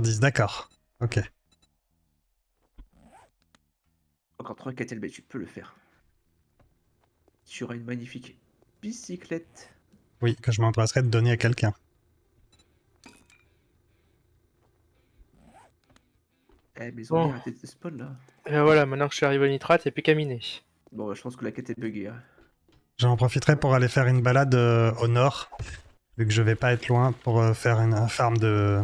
10, d'accord. Ok. Encore 3 kettlebells, tu peux le faire. Tu auras une magnifique bicyclette. Oui, que je m'empresserai de donner à quelqu'un. Eh, mais ils ont Bon. bien arrêté de spawn là. Et ben voilà, maintenant que je suis arrivé au nitrate, il n'y a plus qu'à miner. Bon, bah, je pense que la quête est buggée. Hein. J'en profiterai pour aller faire une balade au nord, vu que je vais pas être loin pour faire un farm de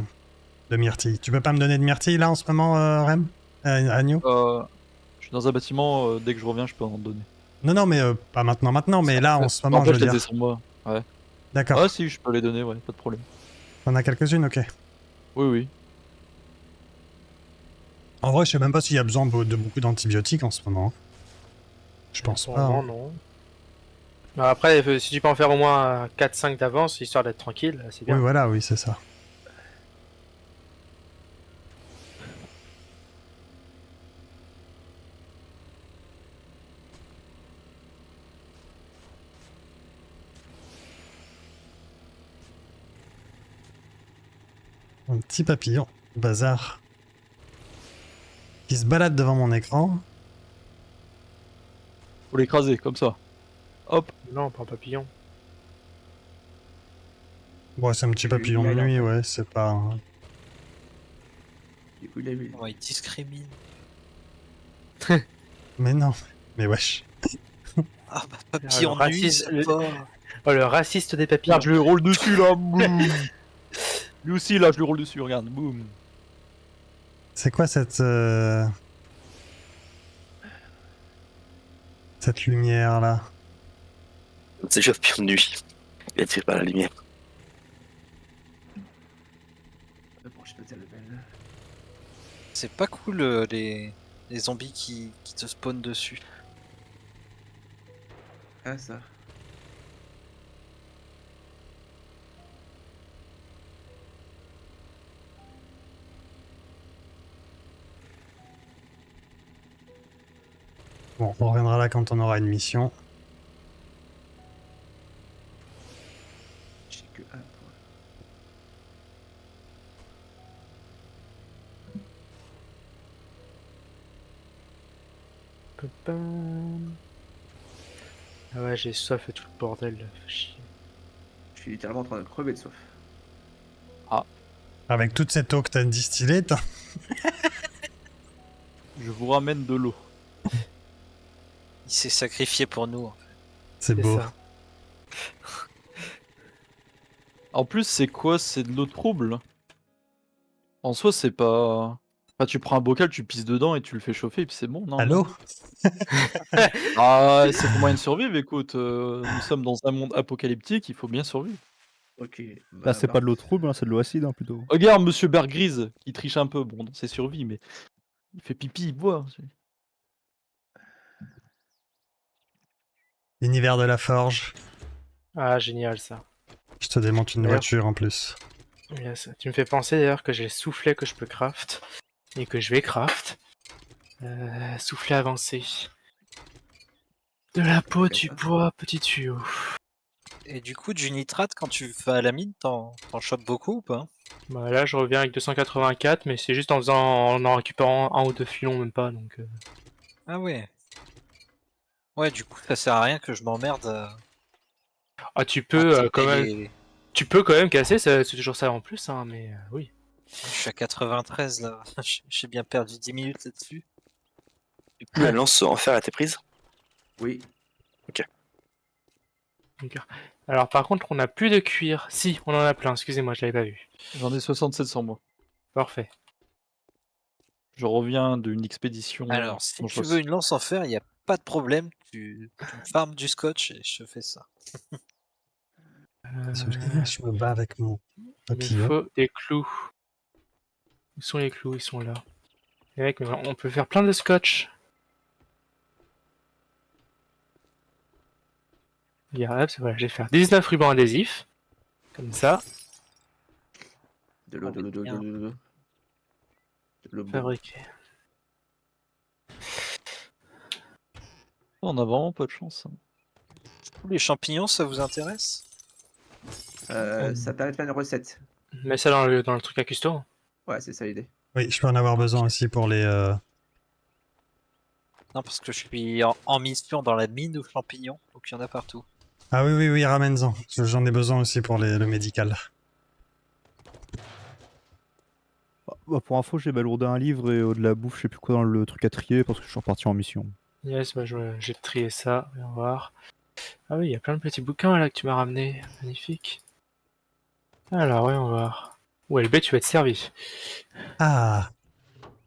myrtilles. Tu peux pas me donner de myrtilles là en ce moment, Rem Agnew? Je suis dans un bâtiment, dès que je reviens, je peux en donner. Non, non, mais pas maintenant, mais là en ce moment, Après, je je veux les ai dire. sur moi. Ouais. D'accord. Ah, si, je peux les donner, ouais, pas de problème. T'en as quelques-unes, ok. Oui, oui. En vrai, je sais même pas s'il y a besoin de beaucoup d'antibiotiques en ce moment. Je pense pas. Non, Hein. non. Bah après, si tu peux en faire au moins 4-5 d'avance, histoire d'être tranquille, c'est bien. Oui, voilà, oui, c'est ça. Un petit papillon, bazar, qui se balade devant mon écran. Faut l'écraser, comme ça. Hop. Non, pas un papillon. Bon, c'est un petit papillon de Il a nuit, l'air, ouais, c'est pas... Du coup, il a vu. Oh, il discrimine. Mais non, mais wesh. Ah bah papillon Alors, de nuit, c'est pas... Oh, le raciste des papillons. Regarde, je lui roule dessus, là. Boum. Lui aussi, là, je lui roule dessus, regarde. Boum. C'est quoi cette... cette lumière là? C'est juste pion de nuit. Il attire par la lumière. Bon, je sais pas le level. C'est pas cool les zombies qui te spawnent dessus. Ah, ça. Bon, on reviendra là quand on aura une mission. J'ai que un point. Ah ouais, j'ai soif et tout le bordel, là. Fait chier. Je suis littéralement en train de crever de soif. Avec toute cette eau que t'as distillée, Je vous ramène de l'eau. Il s'est sacrifié pour nous. c'est beau. ça. En plus, c'est quoi? C'est de l'eau trouble. En soi, c'est pas... Enfin, tu prends un bocal, tu pisses dedans et tu le fais chauffer et puis c'est bon, non? Allô? Ah, c'est pour moyen de survivre, écoute. Nous sommes dans un monde apocalyptique, il faut bien survivre. Ok. Là, c'est pas de l'eau trouble, hein, c'est de l'eau acide hein, plutôt. Regarde, monsieur Bear Grylls, il triche un peu, bon, dans ses survies, mais il fait pipi, il boit. L'univers de la forge. Ah, génial, ça. Je te démonte une D'ailleurs- voiture en plus. Yes. Tu me fais penser d'ailleurs que j'ai le soufflet que je peux craft. Et que je vais craft. Soufflet avancé. De la peau, du bois, petit tuyau. Et du coup, du nitrate, quand tu vas à la mine, t'en chopes beaucoup ou pas? Bah là, je reviens avec 284, mais c'est juste en récupérant un ou deux filons, même pas, donc... Ah ouais. Ouais, du coup, ça sert à rien que je m'emmerde à Ah, tu peux taper quand même... les... Tu peux quand même casser, c'est toujours ça en plus, hein, mais oui. Je suis à 93 là, j'ai bien perdu 10 minutes là-dessus. La lance en fer a été prise. Oui. D'accord. Alors par contre, on a plus de cuir. Si, on en a plein, excusez-moi, je l'avais pas vu. J'en ai 67 sur moi. Parfait. Je reviens d'une expédition. Alors, si en tu chasse. veux une lance en fer, il n'y a pas de problème, tu me farmes du scotch et je te fais ça. Je me bats avec mon Il me papillon. faut des clous. Où sont les clous? Ils sont là. Et mec, on peut faire plein de scotch. Regarde, voilà, je vais faire 19 rubans adhésifs. Comme ça. De l'eau, de l'eau, de l'eau, de l'eau, de l'eau. De l'eau bonne. Fabriquer. On a vraiment pas de chance. Hein. Les champignons, ça vous intéresse? Ça permet de faire une recette. Mets ça dans le truc à custo. Ouais, c'est ça l'idée. Oui, je peux en avoir besoin aussi pour les... Non, parce que je suis en mission dans la mine aux champignons, donc il y en a partout. Ah oui, oui, oui, ramène-en. J'en ai besoin aussi pour le médical. Bah, pour info, j'ai balourdé un livre et de la bouffe, je sais plus quoi dans le truc à trier parce que je suis reparti en mission. Yes, bah, j'ai trié ça, on va voir. Ah oui, il y a plein de petits bouquins là que tu m'as ramené, magnifique. Alors, ouais, on va voir. Ou LB, tu vas être servi. Ah,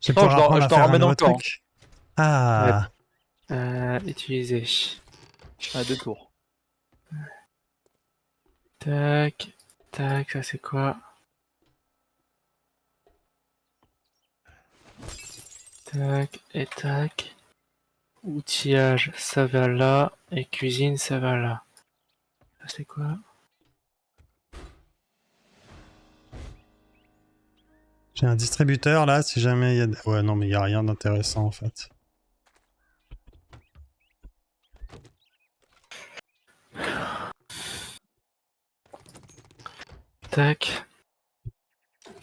je vais Non, pouvoir apprendre je à t'en faire un ramène nouveau encore. truc. Ah, Utiliser. À 2 tours. Tac, tac, ça c'est quoi? Tac et tac. Outillage, ça va là. Et cuisine, ça va là. Ça c'est quoi? j'ai un distributeur là, si jamais il y a... Ouais, non, mais il n'y a rien d'intéressant en fait. Tac.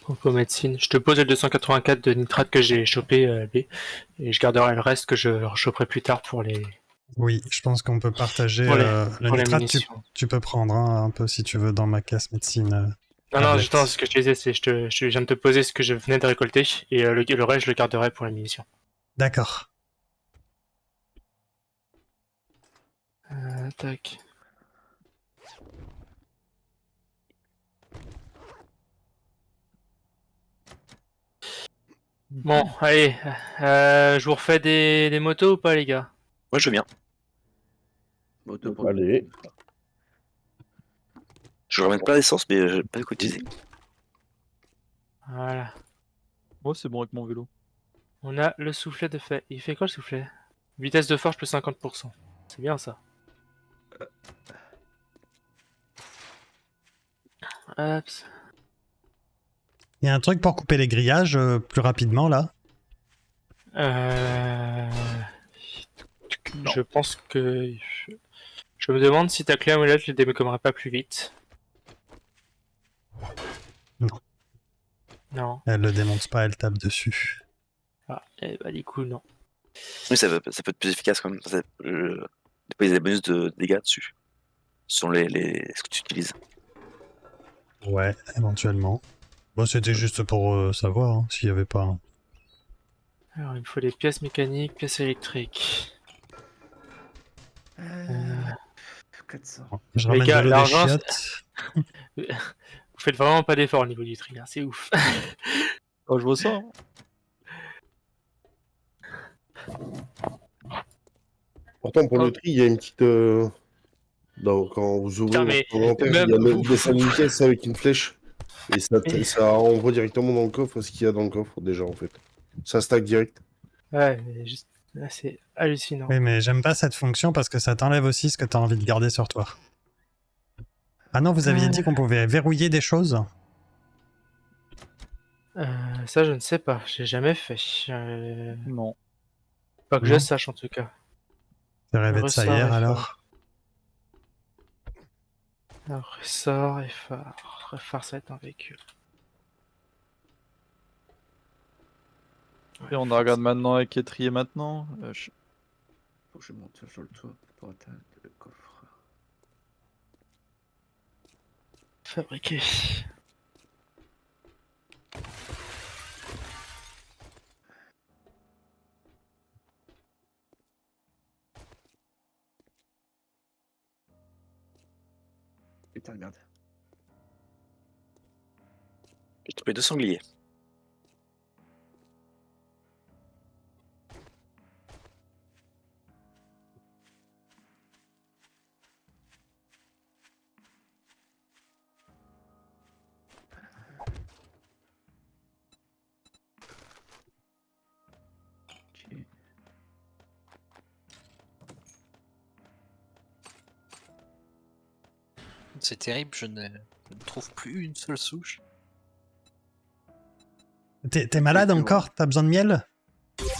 Propos médecine. Je te pose le 284 de nitrate que j'ai chopé, B. Et je garderai le reste que je rechoperai plus tard pour les, Oui, je pense qu'on peut partager pour les, le pour les nitrate. munitions. Tu peux prendre un peu si tu veux dans ma caisse médecine. Non, non, tablette. justement, ce que je te disais, c'est je viens de te poser ce que je venais de récolter, et le reste, je le garderai pour la munition. D'accord. Tac. Bon, allez, je vous refais des motos ou pas, les gars? Moi, je veux bien. Moto pour Allez. Je ramène plein d'essence, mais j'ai pas de quoi utiliser. Voilà. Moi, c'est bon avec mon vélo. On a le soufflet de fait. Il fait quoi le soufflet? Vitesse de forge plus 50%. C'est bien ça. Hop. Il y a un truc pour couper les grillages plus rapidement là. Je pense que... Je me demande si ta clé à molette ne les décommerait pas plus vite. Non. Non. Elle le démonte pas, elle tape dessus. Ah, et bah du coup, non. Oui, ça peut être plus efficace quand même. Des fois, il y a des bonus de dégâts dessus. Sur ce que tu utilises. Ouais, éventuellement. Bon, c'était juste pour savoir hein, s'il y avait pas. Alors, il me faut des pièces mécaniques, pièces électriques. 400. Je Les ramène gars, de l'eau des l'argent, chiottes. Vous faites vraiment pas d'effort au niveau du tri, hein, c'est ouf. Oh, je vois ça. Pourtant, pour Oh. le tri, il y a une petite. Quand vous ouvrez Putain, mais votre inventaire, même il y a vous- il descend une caisse avec une flèche. Et ça envoie directement dans le coffre ce qu'il y a dans le coffre déjà en fait. Ça stack direct. Ouais, mais juste... là, c'est hallucinant. Oui, mais j'aime pas cette fonction parce que ça t'enlève aussi ce que t'as envie de garder sur toi. Ah non, vous aviez dit qu'on pouvait verrouiller des choses? Ça, je ne sais pas, j'ai jamais fait. Non. Pas que Non. je sache en tout cas. J'ai rêvé de ça Ressort hier et alors. Alors, ressort et phare. Phare, ça va être un véhicule. Et on regarde maintenant avec étrier maintenant. Faut que je monte sur le toit pour atteindre le coffre. Fabriquer. Putain de merde. J'ai trouvé 2 sangliers. Ok. C'est terrible, je ne trouve plus une seule souche. T'es malade tu vois. encore? T'as besoin de miel?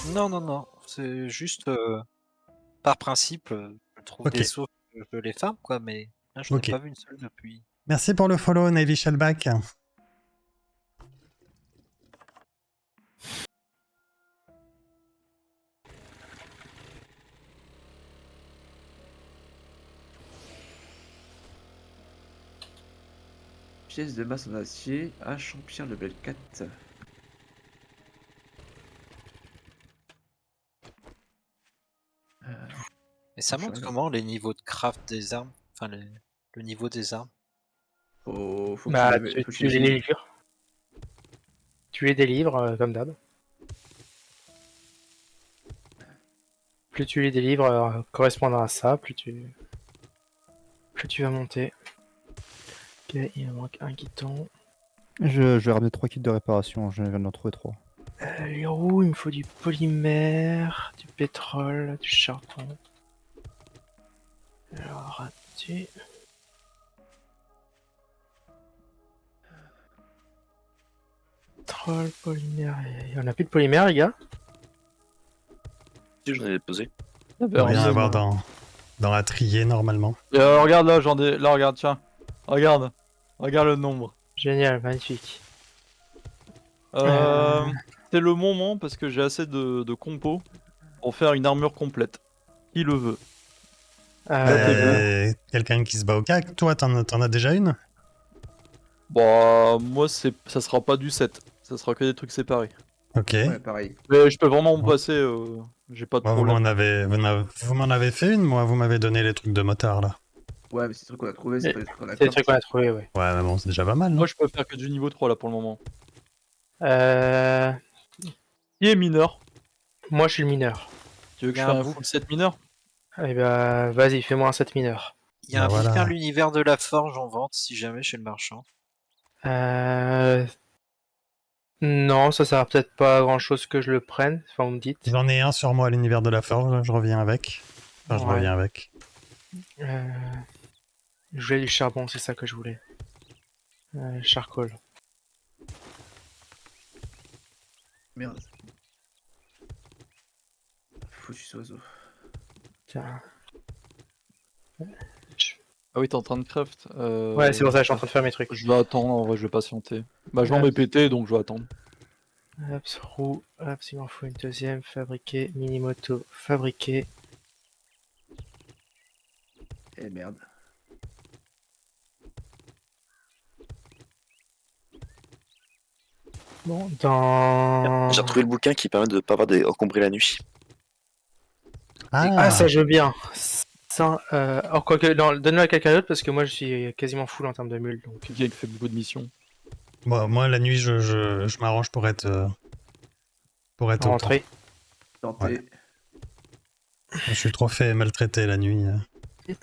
Non, non, non, c'est juste par principe, je trouve Ok. des souches, je les farme quoi, mais là je n'ai Ok. pas vu une seule depuis. Merci pour le follow, Navy Shellback. pièce de masse en acier. Un champion level 4. Et ça Je montre regarde. comment les niveaux de craft des armes? Enfin, le niveau des armes. Faut que Bah, faut que tu les utilises. livres. Tu les délivres, comme d'hab. Plus tu les délivres correspondant à ça, plus tu vas monter. Ok, il me manque un guidon. Je vais ramener 3 kits de réparation, je viens d'en trouver 3. Les roues, il me faut du polymère, du pétrole, du charbon. Alors, raté. Pétrole, polymère. Il y en a plus de polymère, les gars? Si, j'en ai déposé. Il doit rien avoir dans la triée normalement. Regarde là, là, regarde, tiens. Regarde. Regarde le nombre. Génial, magnifique. C'est le moment parce que j'ai assez de compos pour faire une armure complète. Qui le veut? Quelqu'un qui se bat au cac, toi t'en as déjà une? Bah, moi, ça sera pas du 7. Ça sera que des trucs séparés. Ok. Ouais, pareil. Mais je peux vraiment me Ouais. passer. J'ai pas de Moi, problème. vous m'en avez fait une, moi vous m'avez donné les trucs de motard là. Ouais, mais c'est des trucs qu'on a trouvé, c'est Et- pas des trucs qu'on a C'est des trucs qu'on a trouvé, ouais. Ouais, mais bon, c'est déjà pas mal, non? Moi, je peux faire que du niveau 3 là pour le moment. Euh... Qui est mineur? Moi, je suis le mineur. Tu veux que Il y je a fasse un un bout. full 7 mineur? Eh ben, vas-y, fais-moi un 7 mineur. Il y a Bah un voilà. bouquin L'univers de la forge en vente, si jamais, chez le marchand. Non, ça sert peut-être pas à grand chose que je le prenne, enfin vous me dites. J'en ai un sur moi à l'univers de la forge, là, je reviens avec. Enfin, je Ouais. reviens avec. Je voulais du charbon, c'est ça que je voulais. Charcoal. Merde. Foutu oiseau. Tiens. Ah oui, t'es en train de craft. Ouais, c'est pour ça que je suis en train de faire mes trucs. Je vais attendre, en vrai, je vais patienter. Bah, je m'en Ouais. vais péter, donc je vais attendre. Hop, roue. Hop, il m'en faut une deuxième. Fabriquer. Mini-moto. Fabriquer. Eh merde. Bon, dans... J'ai retrouvé le bouquin qui permet de pas avoir encombrer la nuit. Ah, ça je veux bien. Ça, alors quoique, non, donne-le à quelqu'un d'autre parce que moi je suis quasiment full en termes de mules. Donc... Quelqu'un qui fait beaucoup de missions. Bon, moi, la nuit, je m'arrange pour être au camp. Rentrer. Tenté. Ouais. Je suis trop fait maltraiter la nuit. Je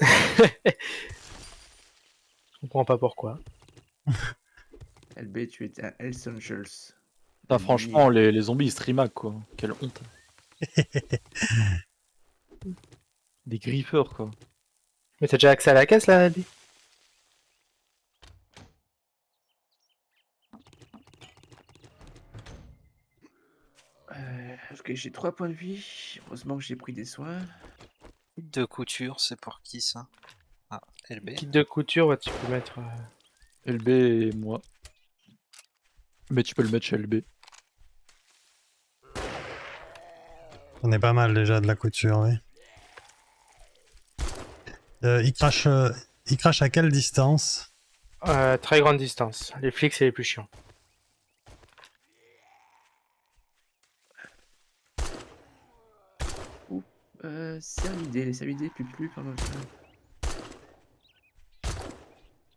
comprends pas pourquoi. LB, tu étais à Hells Angels. Putain, franchement, les zombies ils streamac quoi. Quelle honte. Des griffeurs quoi. Mais t'as déjà accès à la caisse là, Albi? Ok, j'ai 3 points de vie. Heureusement que j'ai pris des soins. Kit de couture, c'est pour qui ça? Ah, LB. Kit de couture, ouais, tu peux mettre. LB et moi. Mais tu peux le mettre chez LB. On est pas mal déjà de la couture, oui. Il crache à quelle distance? Très grande distance. Les flics, c'est les plus chiants. Cervidés, les cervidés plus pardon.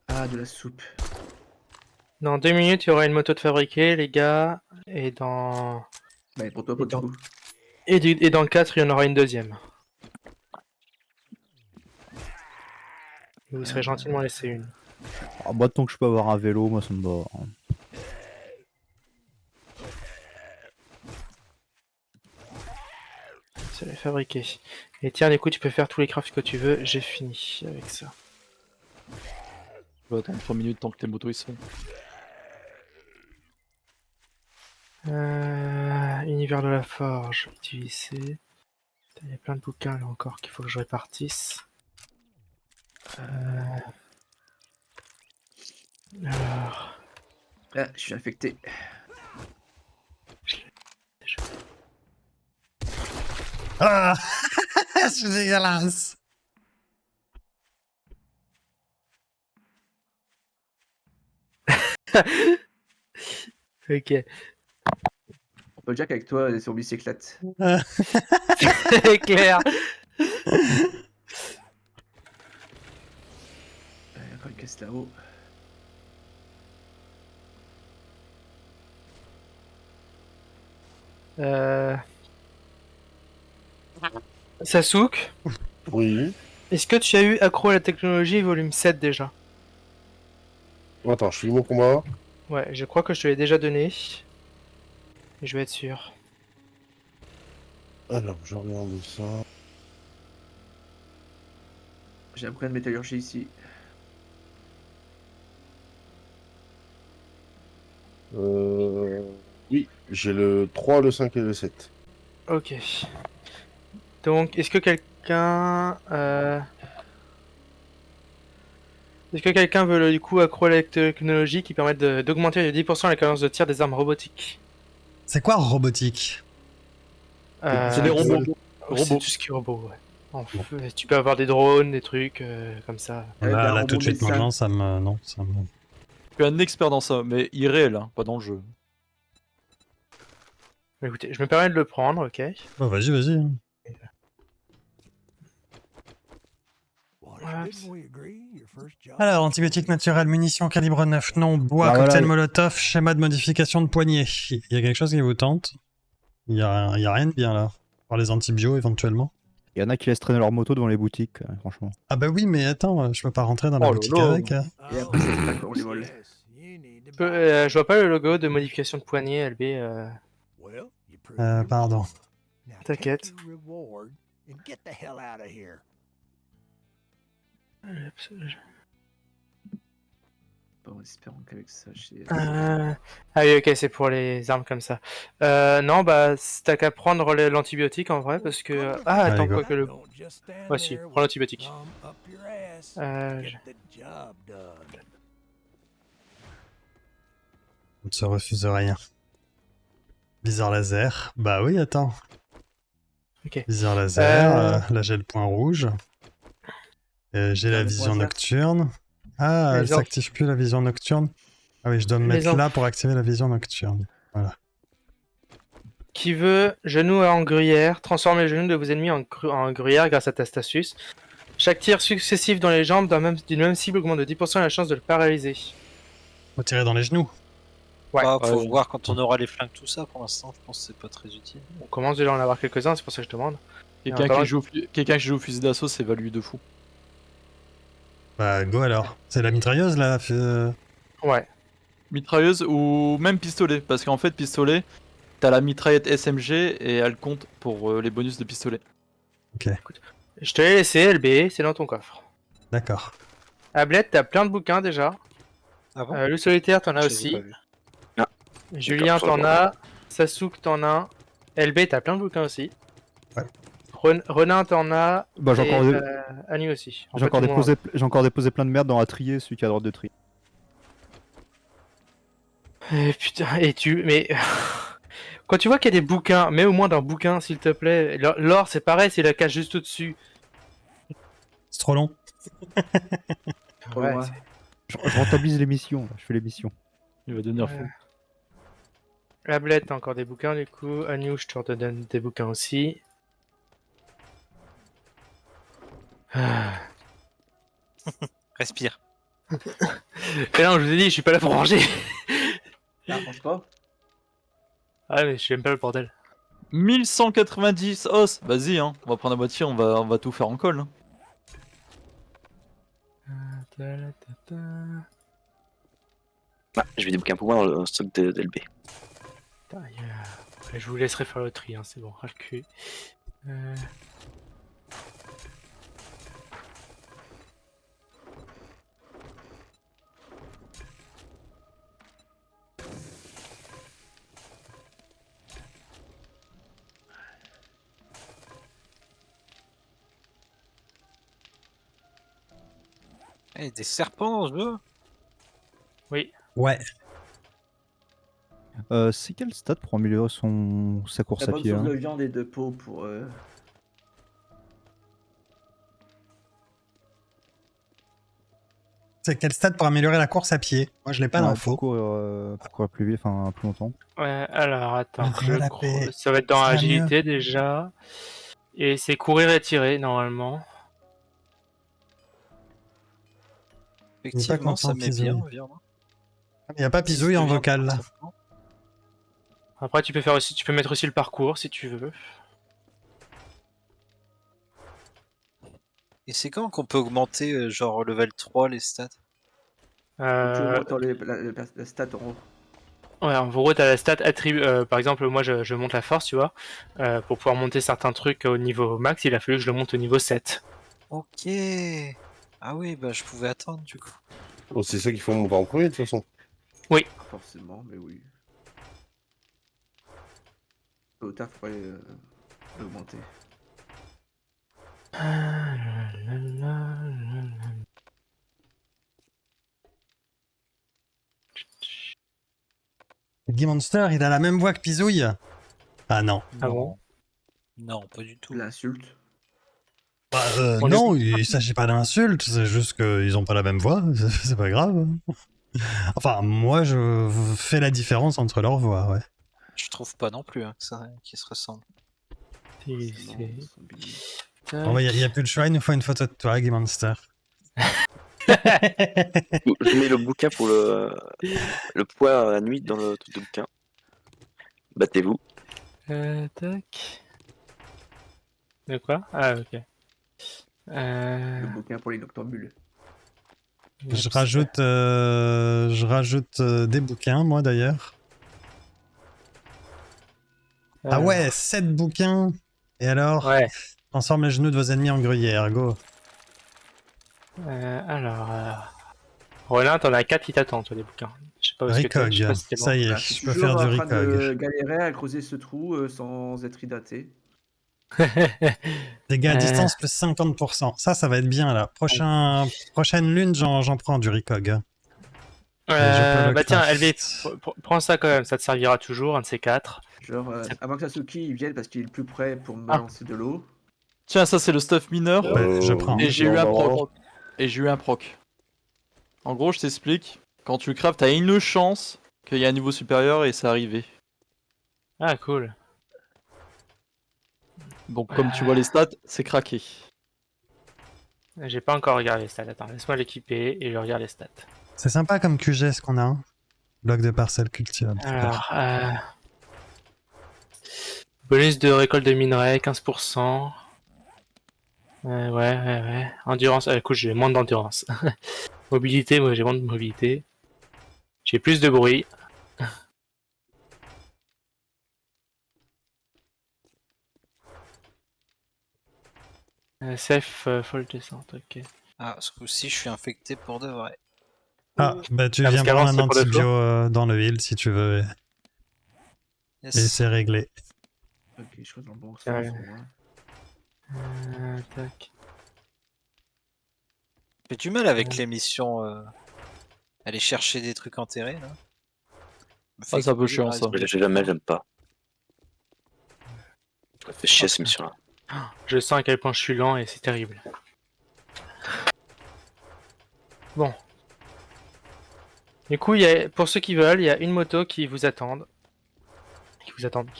Ah, de la soupe. Dans 2 minutes, il y aura une moto de fabriquer, les gars. Et dans. Bah, pour toi, pas Et du dans- coup. Et dans le 4, il y en aura une deuxième. Vous serez gentil de m'en laisser une. Ah, bah, tant que je peux avoir un vélo, moi ça me va. Hein. C'est les fabriquer. Et tiens, écoute, tu peux faire tous les crafts que tu veux. J'ai fini avec ça. Je vais attendre 3 minutes tant que les motos ils sont. Univers de la forge, utiliser. Il y a plein de bouquins là encore qu'il faut que je répartisse. Alors, Ah, je suis infecté. Ah c'est dégueulasse. Ok. On peut dire qu'avec toi, les zombies s'éclatent. C'est clair. Il y a encore une caisse là-haut. Sasuke, Oui. est-ce que tu as eu accro à la technologie volume 7 déjà? Attends, je finis mon combat. Ouais, je crois que je te l'ai déjà donné. Je vais être sûr. Alors, je regarde ça. J'ai un bouquin de métallurgie ici. Oui, j'ai le 3, le 5 et le 7. Ok. Donc, est-ce que quelqu'un... Est-ce que quelqu'un veut du coup accro à la technologie qui permet d'augmenter de 10% la cadence de tir des armes robotiques? C'est quoi robotique? C'est des c'est robots. tout ce qui est robot, ouais. En fait, tu peux avoir des drones, des trucs comme ça. Avec un Là, robot tout de suite, médecin. maintenant, ça me. Non, ça me. Je suis un expert dans ça, mais irréel, hein, pas dans le jeu. Écoutez, je me permets de le prendre, ok. Bah, vas-y, vas-y. Alors, antibiotiques naturels, munitions calibre 9, non, bois, Bah, cocktail voilà. molotov, schéma de modification de poignée. Il y a quelque chose qui vous tente? Il y a rien de bien là. Par les antibiotiques éventuellement. Il y en a qui laissent traîner leur moto devant les boutiques, franchement. Ah bah oui, mais attends, je peux pas rentrer dans la Oh là boutique là. avec. Hein. Et après, c'est pas qu'on les vole. Je vois pas le logo de modification de poignée, LB. Pardon. T'inquiète. Bon, espérons qu'avec ça, j'ai... Ah oui, ok, c'est pour les armes comme ça. Non, bah, t'as qu'à prendre l'antibiotique en vrai, parce que... Ah, attends, Allez, go. quoi que le... Ouais, si, prends l'antibiotique. On ne se refuse rien. Viseur laser. Bah oui, attends. Ok. Viseur laser, là j'ai le point rouge. J'ai la le vision point vert. nocturne. Ah, Les elle s'active plus la vision nocturne. Ah oui, je dois me Les mettre là pour activer la vision nocturne. Voilà. Qui veut genou en gruyère, transformer les genoux de vos ennemis en gruyère grâce à ta astuce. Chaque tir successif dans les jambes d'une même cible augmente de 10% la chance de le paralyser. Faut tirer dans les genoux. Ouais. Bah, faut Ouais. voir quand on aura les flingues, tout ça. Pour l'instant, je pense que c'est pas très utile. On commence déjà à en avoir quelques-uns, c'est pour ça que je demande. Quelqu'un attends, qui joue au fusil d'assaut, c'est value de fou. Bah go alors. C'est la mitrailleuse là. Ouais. Mitrailleuse ou même pistolet, parce qu'en fait, pistolet, t'as la mitraillette SMG et elle compte pour les bonus de pistolet. Ok, Je te l'ai laissé, LB, c'est dans ton coffre. d'accord. Ablette, t'as plein de bouquins déjà. Ah bon Le solitaire, t'en as Je les ai aussi. pas vus. Julien, D'accord, t'en as. Sasuke, t'en as. LB, t'as plein de bouquins aussi. Ouais. Renin, t'en as. Bah, j'ai et, encore, Annie aussi. En j'ai fait, encore tout le monde. j'ai encore déposé plein de merde dans la trier, celui qui a droite de tri. Putain, et tu. Mais. Quand tu vois qu'il y a des bouquins, mets au moins d'un bouquin, s'il te plaît. L'or, c'est pareil, c'est la cage juste au-dessus. C'est trop long. Trop Ouais, loin. Je rentabilise les missions, là, je fais les missions. Il va devenir Ouais. fou. Ablette, t'as encore des bouquins du coup. Agnew, je te donne des bouquins aussi. Ah. Respire. Et non, je vous ai dit, je suis pas là pour ranger. Ah, mange pas. Ah, mais j'aime pas le bordel. 1190 os. Vas-y, hein. On va prendre la moitié, on va tout faire en colle. Hein. Ah, je vais des bouquins pour moi dans le stock d'LB. Je vous laisserai faire le tri, hein, c'est bon, ras le cul. Eh, des serpents dans ce jeu. Oui. Ouais. C'est quel stat pour améliorer sa course La à bonne pied source hein de viande et de peau pour... C'est quel stade pour améliorer la course à pied? Moi, je l'ai pas Ouais, d'info. pour courir plus vite, enfin plus longtemps. Ouais, alors attends, Ah, la paix. ça va être dans Ça va agilité déjà. Et c'est courir et tirer normalement. Effectivement, ça content, met bien, Pizouille. environ. Il n'y a pas Pizouille en vocal là. Après tu peux faire aussi, tu peux mettre aussi le parcours si tu veux. Et c'est quand qu'on peut augmenter, genre level 3, les stats? Tu Euh, augmentes la stat en haut. ouais, en gros t'as la stat attribut. Par exemple moi je monte la force, tu vois. Pour pouvoir monter certains trucs au niveau max, il a fallu que je le monte au niveau 7. Ok. Ah oui, bah je pouvais attendre du coup. Oh, c'est ça qu'il faut monter en premier, de toute façon. Pas forcément, mais oui. Au taf, faudrait l'augmenter. Guy Monster, il a la même voix que Pizouille. Ah non. Ah bon? Non, pas du tout. L'insulte. Bah, On non, il s'agit pas d'insulte, c'est juste qu'ils ont pas la même voix, c'est pas grave. Enfin, moi, je fais la différence entre leurs voix, ouais. Je trouve pas non plus hein, que ça qui se ressemble. Bon, bah, y a plus le choix, il nous faut une photo de toi, Guy Monster. Je mets le bouquin pour le poids à la nuit dans le truc de bouquin. Battez-vous. Tac. De quoi? Ah ok. Le bouquin pour les noctambules. Je rajoute des bouquins, moi d'ailleurs. Ah ouais, 7 bouquins. Et alors? Ouais. Transforme les genoux de vos ennemis en gruyère, go. Roland, t'en as 4 qui t'attendent, toi, des bouquins. Je sais pas où est-ce que t'es. Je sais pas Recog, si t'es bon. ça y est, Voilà, je je suis peux toujours faire du en train de recog. galérer à creuser ce trou sans être hydraté. Dégâts à distance plus 50%. Ça va être bien là. Prochaine lune, j'en prends du recog. Et je peux le bah tiens, craft. LV, prends ça quand même, ça te servira toujours, un de ces 4. Genre, avant que Sasuke il vienne parce qu'il est le plus près pour me Ah. balancer de l'eau. Tiens, ça c'est le stuff mineur. Ouais, je prends. Et j'ai eu non, un bah, proc. Et j'ai eu un proc. En gros, je t'explique. Quand tu craftes, t'as une chance qu'il y ait un niveau supérieur et c'est arrivé. Ah, cool. Donc, comme tu vois les stats, c'est craqué. J'ai pas encore regardé les stats. Attends, laisse-moi l'équiper et je regarde les stats. C'est sympa comme QG ce qu'on a. Hein. Bloc de parcelle cultivable. Alors, bonus de récolte de minerais, 15%. Ouais. Endurance, écoute, j'ai moins d'endurance. Mobilité, moi j'ai moins de mobilité. J'ai plus de bruit. Safe, folle descente, ok. Ah, ce coup-ci, je suis infecté pour de vrai. Ah, bah tu Ah, viens parce qu'avant, prendre un c'était pour le antibio dans le heal si tu veux. Yes. Et c'est réglé. Ok, je crois dans le bon sens. Ouais. au moins. Tac. J'ai du mal avec les missions. Aller chercher des trucs enterrés là. Me fait Ah, c'est un peu exploser chiant, dans ça. la Mais j'aime pas. Ça me fait chier cette mission-là. Je sens à quel point je suis lent et c'est terrible. Bon. Du coup, pour ceux qui veulent, il y a une moto qui vous attend. Qui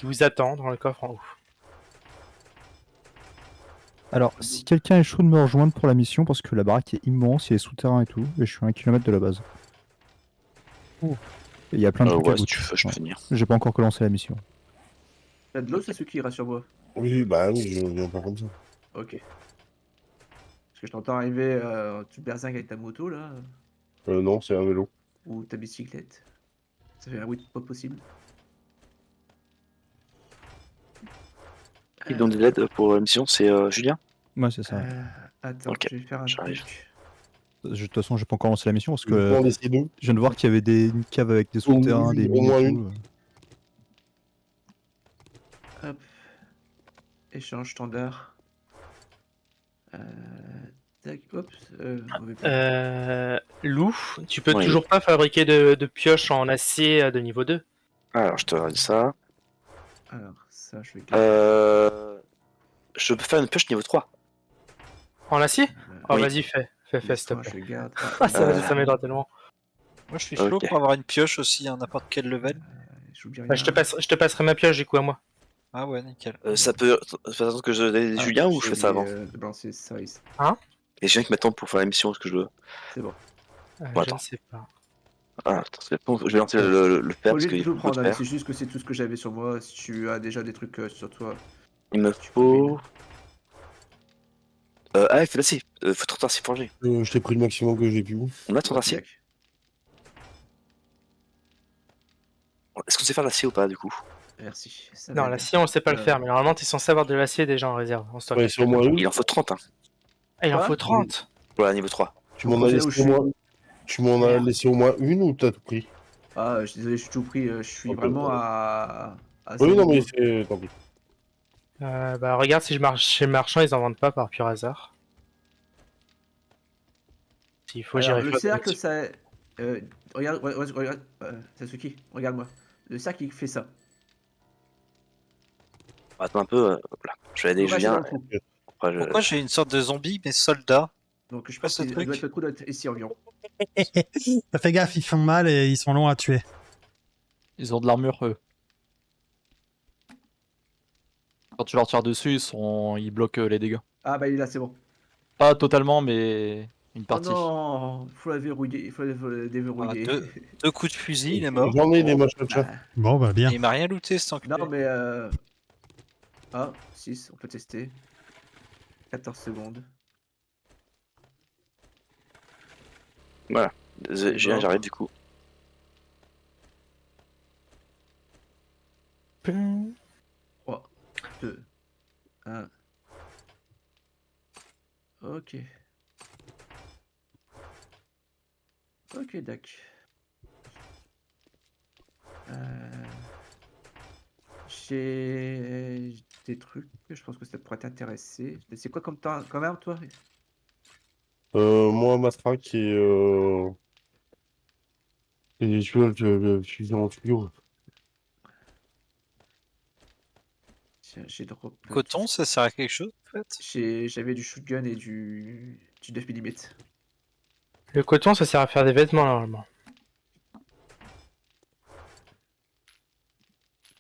vous attend dans le coffre en haut. Alors, si quelqu'un est chaud de me rejoindre pour la mission, parce que la baraque est immense, il y a des souterrains et tout, et je suis à 1 km de la base. Et il y a plein de trucs à Ouais, si goûter. tu veux, je peux Ouais. venir. J'ai pas encore commencé la mission. T'as de l'eau, Sasuke, rassure-moi. Oui, bah oui, je viens pas comme ça. Ok. Parce que je t'entends arriver, tu berzingues avec ta moto là, Non, c'est un vélo. ou ta bicyclette. Ça fait un bruit pas possible. Qui donne de l'aide pour la mission, c'est Julien. Ouais, c'est ça. Attends, Ok, je vais faire un j'arrive. truc. De toute façon, j'ai pas encore lancé la mission parce Je peux en que essayer deux. je viens de voir qu'il y avait une cave avec des souterrains, des au mines moins et une. tout. Hop. Échange standard. Tac, hop. Mauvais plan. Lou, tu peux Oui. toujours pas fabriquer de pioches en acier de niveau 2. Alors, je te dis ça. Alors, ça, je vais. Je peux faire une pioche niveau 3. En acier? Oh, Oui. vas-y, fais. Fais s'il te Laisse-moi, plaît. je garde. Ah, ça m'aidera tellement. Moi, je suis chaud Ok. pour avoir une pioche aussi à n'importe quel level. J'oublie rien. Bah, je te passerai ma pioche du coup à moi. Ah ouais, nickel. Ça peut faire attendre que je donne Julien ou je j'ai fais ça oublié, avant? de balancer ça ici. Et Julien qui m'attend pour faire la mission, ce que je veux. C'est bon. Bon, Je attends. ne sais pas. Ah, attends, c'est bon, je vais lancer le fer Pas parce obligé qu'il de faut tout beaucoup de prendre, hein, mais fer. c'est juste que c'est tout ce que j'avais sur moi. Si tu as déjà des trucs sur toi, Il me tu faut. combines. Ah, il faut l'acier. Faut 30 acier forgé. Je t'ai pris le maximum que j'ai pu. On a 30 Ouais, acier? Jack. Est-ce qu'on sait faire l'acier ou pas du coup? Merci. Ça Non, m'aide. l'acier, on sait pas le faire, mais normalement, t'es censé avoir de l'acier déjà en réserve, en stock. Ouais, c'est au moins une. Il en faut 30, hein. Ah, il en Quoi faut 30. Voilà, niveau 3. Tu Faut m'en as creuser là où laissé je au suis. moins. Tu m'en as Merde. laissé au moins une ou t'as tout pris? Ah, je suis désolé, je suis tout pris. Je suis Ok, vraiment ouais. à Oui, zéro non, mais boulot. c'est. Tant pis. Bah, regarde si je marche chez le marchand, ils en vendent pas par pur hasard. S'il faut, Alors, j'irai le faire des cercle, petits- ça. Regarde, regarde, Sasuke, regarde-moi. Le cercle, il fait ça. Attends un peu. Hop là. Je vais aider Donc, restez dans Julien. le trou. Après, je... Pourquoi j'ai une sorte de zombie, mais soldat? Donc, je Quoi pense ce qu'il truc? doit être le trou doit être ici environ. Fais gaffe, ils font mal et ils sont longs à tuer. Ils ont de l'armure, eux. Quand tu leur tires dessus, ils bloquent les dégâts. Ah, bah, il est là, c'est bon. Pas totalement, mais une Oh partie. non, faut la verrouiller, il faut la Ah, déverrouiller. deux coups de fusil, il est mort. J'en ai des Bon, machins. bah, Bon, bah bien. Et il m'a rien looté, cet enculé. non, mais ah, 6, on peut tester. 14 secondes. Voilà. est Julien, mort. j'arrive du coup. 3, 2, 1. Ok. Ok, Dac. J'ai des trucs, je pense que ça pourrait t'intéresser. C'est quoi comme temps, quand même, toi? Moi, ma track et des tuiles de fusion en tuyau. Tiens, j'ai drop. Coton, ça sert à quelque chose, en fait? J'avais du shotgun et du 9 mm. Le coton, ça sert à faire des vêtements, normalement.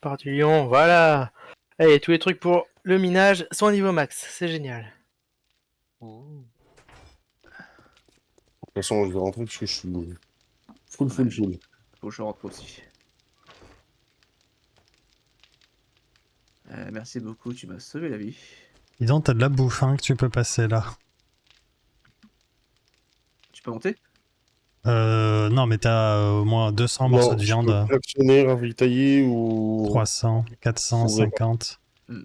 Par du lion, voilà. Allez, tous les trucs pour le minage sont au niveau max. C'est génial. Ouh. De toute façon, je vais rentrer parce que je suis full. Faut que je rentre aussi. Merci beaucoup, tu m'as sauvé la vie. Dis donc, t'as de la bouffe hein, que tu peux passer là. Tu peux monter? Non, mais t'as au moins 200 morceaux de Je viande. peux fractionner, ravitailler ou. 300, 450. Hmm.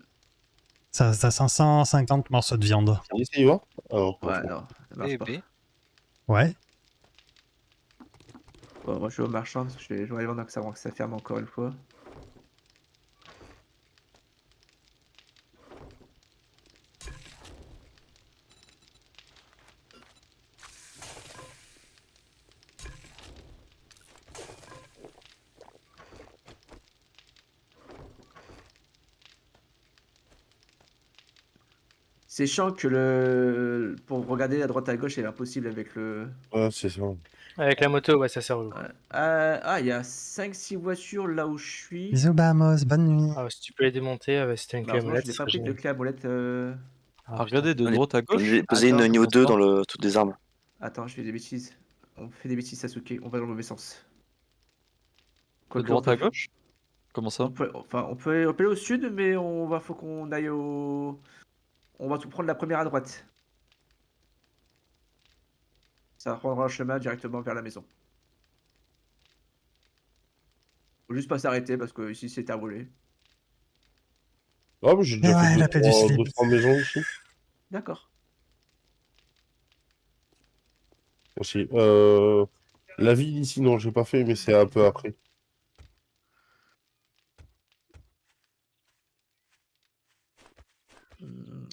Ça, t'as 550 morceaux de viande. Ça y va? Ah non, Ouais, franchement. non, ça marche pas. Bébé. Ouais. Bon, moi je vais au marchand parce que je vais aller vendre avant que ça ferme encore une fois. C'est chiant que pour regarder à droite à gauche, c'est impossible avec le. Ouais, c'est ça. Avec la moto, ouais, ça sert au. Ouais. Il y a 5-6 voitures là où je suis. Bisous, Bamos, bonne nuit. Ah, si tu peux les démonter, si t'as une clé à Malheureusement, molette, je n'ai ce pas serait pris de génial. clé à molette. Ah, Ah, regardez de On est- droite à gauche. Poser une Attends, niveau comment 2 ça dans toutes les armes. Attends, je fais des bêtises. On fait des bêtises, Sasuke. On va dans le mauvais sens. De Quoique, droite à gauche? Comment ça? on peut aller au sud, mais faut qu'on aille au. On va tout prendre la première à droite. Ça prendra le chemin directement vers la maison. Faut juste pas s'arrêter parce que ici c'est à voler. Ah, mais j'ai Et déjà fait ouais, deux, la paix du trois, slip. deux, trois maisons ici. D'accord. Aussi. La ville ici, non, j'ai pas fait, mais c'est un peu après.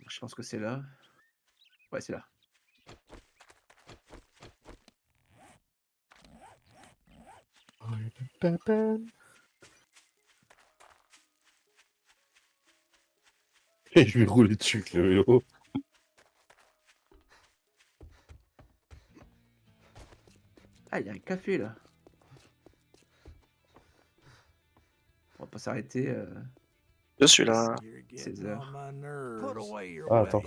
Je pense que c'est là. Ouais, c'est là. Et je vais rouler dessus avec le vélo. Ah, il y a un café là. On va pas s'arrêter. Je suis là. 16 heures. Ah, attends.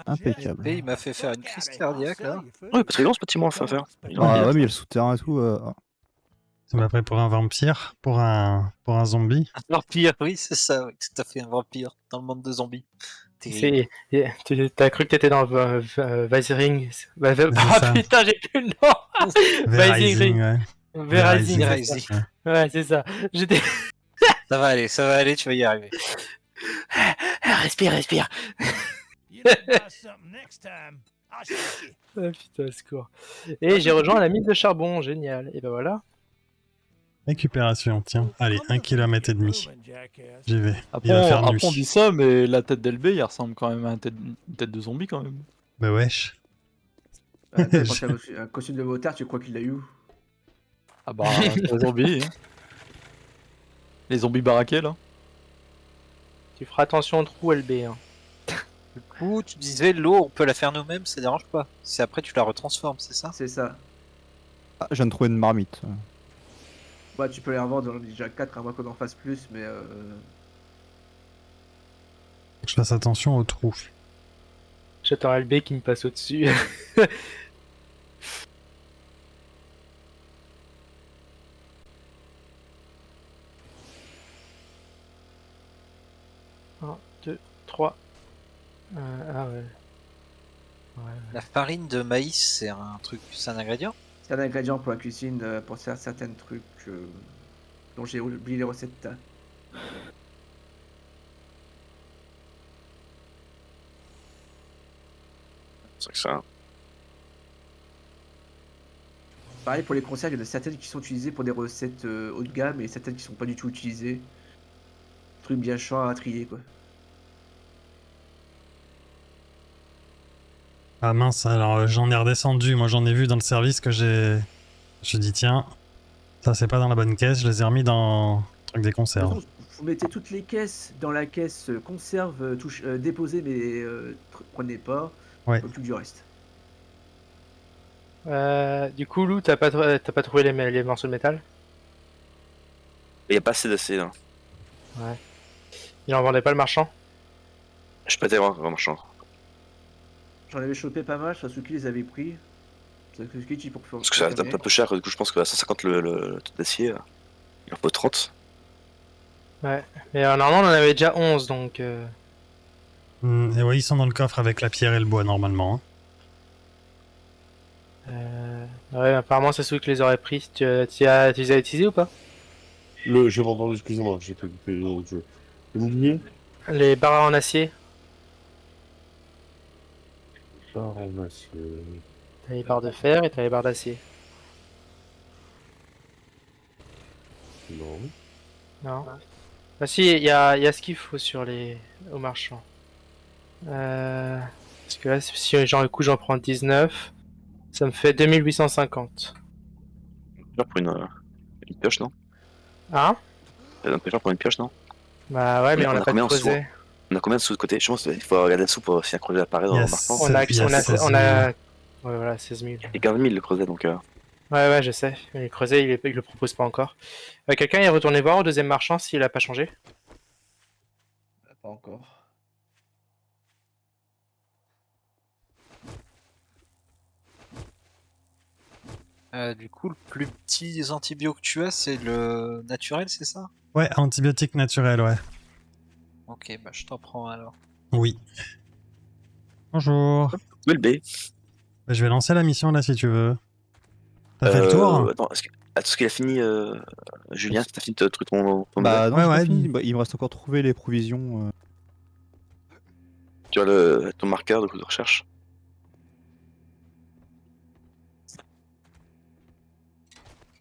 Impeccable. Et il m'a fait faire une crise cardiaque là. Ouais, parce que non, ce bâtiment, il faut faire. Ah ouais, mais il y a le souterrain et tout. Tu m'as pris pour un vampire, pour un zombie. Un vampire, oui, c'est ça, oui, tout à fait, un vampire dans le monde de zombies. Terrible. T'as cru que t'étais dans Vazering. C'est Ah ça. putain, j'ai plus le nom. Verizing, ouais. Verizing. Verizing. Ouais. Ouais, c'est ça. J'étais. Ça va aller, tu vas y arriver. Respire. Ah putain, secours. Et j'ai rejoint la mine de charbon, génial. Et ben voilà. Récupération, tiens. Allez, 1,5 km. J'y vais. Après, Il va faire on nuit. dit ça, mais la tête d'LB, il ressemble quand même à une tête de zombie quand même. Bah wesh. Attends, quand t'as un costume de motard, tu crois qu'il l'a eu où? Ah bah, c'est un zombie. Hein. Les zombies baraqués là. Tu feras attention au trou LB. Hein. Du coup, tu disais l'eau, on peut la faire nous-mêmes, ça dérange pas. C'est après tu la retransformes, c'est ça? C'est ça. Ah, je viens de trouver une marmite. Bah, tu peux les revendre dans le Ninja 4 à moins qu'on en fasse plus, mais Faut que je fasse attention au trou. J'attends LB qui me passe au-dessus. Un, 2, 3. Ah ouais. La farine de maïs, c'est un truc, c'est un ingrédient? c'est un ingrédient pour la cuisine, pour faire certains trucs dont j'ai oublié les recettes. C'est que ça. Pareil pour les conserves, il y en a certaines qui sont utilisées pour des recettes haut de gamme et certaines qui sont pas du tout utilisées. Truc bien chiant à trier quoi. Ah mince, alors j'en ai redescendu. Moi j'en ai vu dans le service que j'ai. Je dis tiens, ça c'est pas dans la bonne caisse, je les ai remis dans le truc des De toute conserves. façon, vous mettez toutes les caisses dans la caisse conserve, déposée mais prenez pas. Ouais. Tout du reste. Du coup, Lou, t'as pas trouvé les morceaux de métal? Il n'y a pas assez d'acier là. Il en vendait pas le marchand? Je peux pas voir un marchand. J'en avais chopé pas mal, Sasuke les avait pris. Sasuke pour faire. Parce que ça reste un peu cher, du coup je pense que à 150 le tout d'acier, il en faut 30. Ouais. Mais normalement, on en avait déjà 11, donc... Et ouais, ils sont dans le coffre avec la pierre et le bois normalement. Ouais, apparemment, c'est ceux qui les aurait pris. Tu les as utilisés ou pas? J'ai pas entendu, excusez-moi, j'ai tout coupé le jeu. Vous me disiez? Les barres en acier. T'as les barres de fer et t'as les barres d'acier. Non. Non. Ah si, il y a ce qu'il faut sur aux marchands. Parce que là, si j'en prends 19, ça me fait 2850. Pour une pioche, non? Hein? Un pêcheur pour une pioche, non? Bah ouais, mais On on a a pas de combien en dessous, creuset. On a combien de sous de côté? Je pense qu'il faut regarder dessous pour si un creuset apparaît dans le marchand. Yes. On a... Ouais, voilà, 16 000. Et 15 000 le creuset, donc Ouais, je sais. Mais le creuset, il le propose pas encore. Quelqu'un est retourné voir au deuxième marchand s'il a pas changé? Pas encore. Du coup, le plus petit antibio que tu as, c'est le naturel, c'est ça? Ouais, antibiotique naturel, ouais. Ok, bah je t'en prends alors. Oui. Bonjour. oui, le B. Bah, je vais lancer la mission là si tu veux. T'as fait le tour? Attends, est-ce qu'il a fini, Julien, est-ce que t'as fini ton Bah non, Ouais, j'ai pas ouais. fini. Bah, il me reste encore trouver les provisions. tu as ton marqueur de coup de recherche?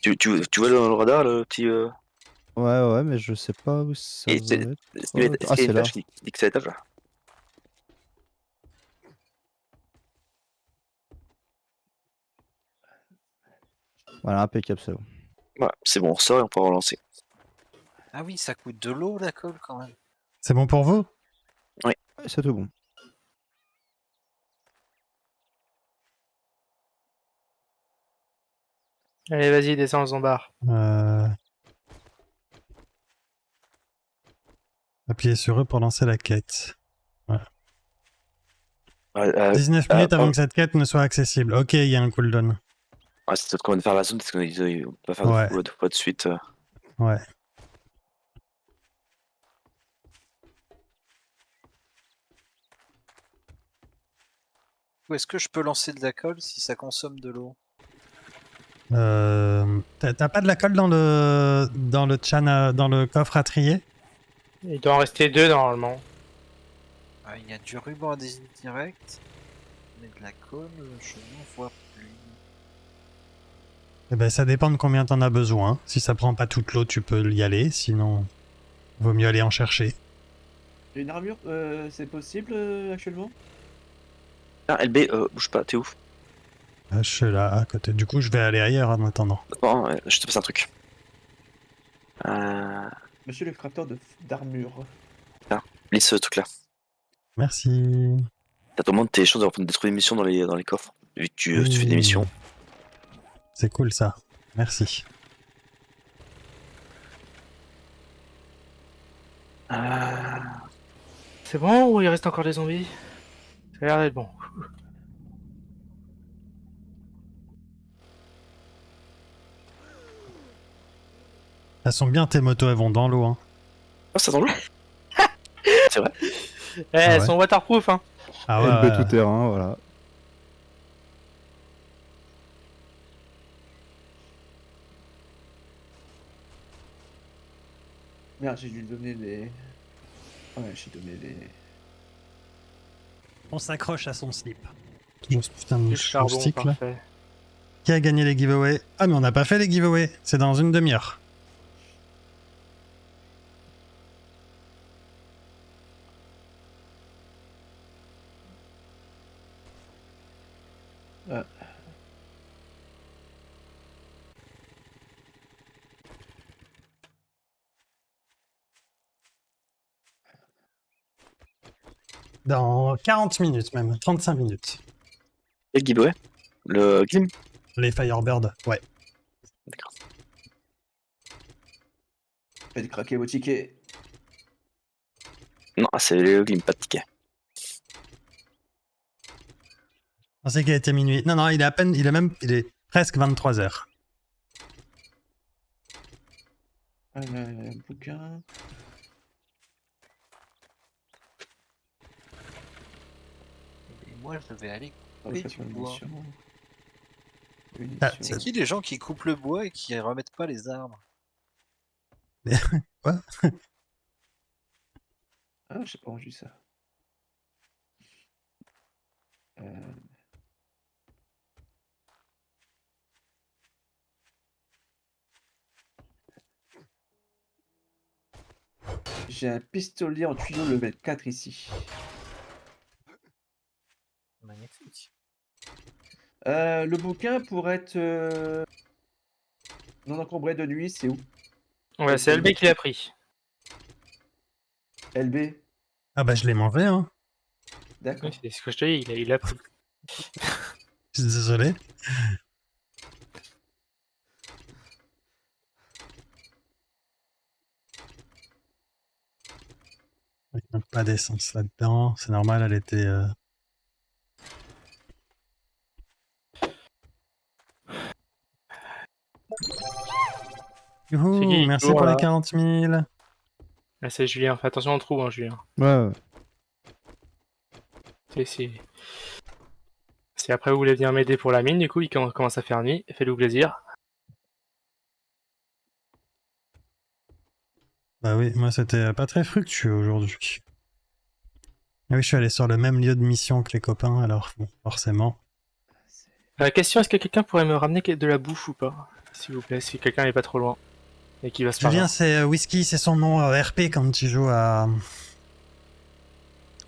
Tu vois le radar, le petit. Ouais, mais je sais pas où ça Et va c'est- être. Est-ce qu'il y a Ah, c'est une là. tâche qui dit que c'est l'étage là? Voilà, impeccable, ça. Voilà, c'est bon, on sort et on peut relancer. Ah oui, ça coûte de l'eau, la colle, quand même. C'est bon pour vous? C'est tout bon. Allez, vas-y, descends, Zambar. Appuyez sur eux pour lancer la quête. Ouais, 19 minutes avant oh, que cette quête ne soit accessible. Ok, il y a un cooldown. ouais, c'est peut-être qu'on va faire la zone, parce qu'on peut pas faire Ouais. deux fois de suite. Ouais. Ou est-ce que je peux lancer de la colle si ça consomme de l'eau? T'as pas de la colle dans le dans le coffre à trier? Il doit en rester 2 normalement. Ah, il y a du ruban adhésif direct, mais de la colle, je n'en vois plus. Eh ben, ça dépend de combien t'en as besoin. Si ça prend pas toute l'eau, tu peux y aller. Sinon, vaut mieux aller en chercher. J'ai une armure, c'est possible actuellement? Ah, LB, bouge pas, t'es où? Je suis là à côté. Du coup, je vais aller ailleurs en attendant. Attends, je te passe un truc. Monsieur le crafteur d'armure. Lis ce truc-là. Merci. Ça t'augmente tes chances d'avoir de trouver des missions dans les coffres. Vu que tu fais des Oui. missions. C'est cool ça. Merci. C'est bon ou il reste encore des zombies? Ça a l'air d'être bon. Elles sont bien tes motos, elles vont dans l'eau. Hein. Oh, ça dans l'eau? C'est vrai? Elles ouais. sont waterproof, hein. Ah ouais. LB ouais. tout terrain, voilà. Merde, j'ai dû donner les. Ouais, j'ai donné les. On s'accroche à son slip. Toujours ce putain de Du charbon, stick là. parfait. Qui a gagné les giveaways? Ah mais on n'a pas fait les giveaways. C'est dans une demi-heure. Ah. Dans 40 minutes même. 35 minutes. Et le giveaway? Le Glim? Les Firebirds, ouais. D'accord. Faites craquer vos tickets. Non, c'est le Glim, pas de ticket. Je pensais qu'il était minuit. Non, non, il est à peine. Il est presque 23h. Bouquin. Et moi, je devais aller Ah, couper je du fais pas bois. munitions. Ah, Munitions. C'est qui les gens qui coupent le bois et qui remettent pas les arbres? Quoi? Ah, j'ai pas entendu ça. J'ai un pistolet en tuyau level 4 ici. Magnifique. Le bouquin pour être non encombré de nuit, c'est où? Ouais, c'est LB qui l'a pris. LB? Ah bah je l'ai mangé, hein. D'accord. Oui, c'est ce que je te dis, il l'a pris. Je suis désolé. Il n'y a pas d'essence là-dedans. C'est normal, elle était... Youhou, C'est qui, merci toujours, pour les là 40 000. Ah, c'est Julien, fais attention au trou, hein, Julien. Ouais, ouais. Si après vous voulez venir m'aider pour la mine, du coup, il commence à faire nuit, faites-vous plaisir. Bah oui, moi c'était pas très fructueux aujourd'hui. Ah oui, je suis allé sur le même lieu de mission que les copains, alors bon, forcément. Question, est-ce que quelqu'un pourrait me ramener de la bouffe ou pas? S'il vous plaît, si quelqu'un n'est pas trop loin. Et qui va se Julien, parler. c'est Whisky, c'est son nom RP quand tu joues à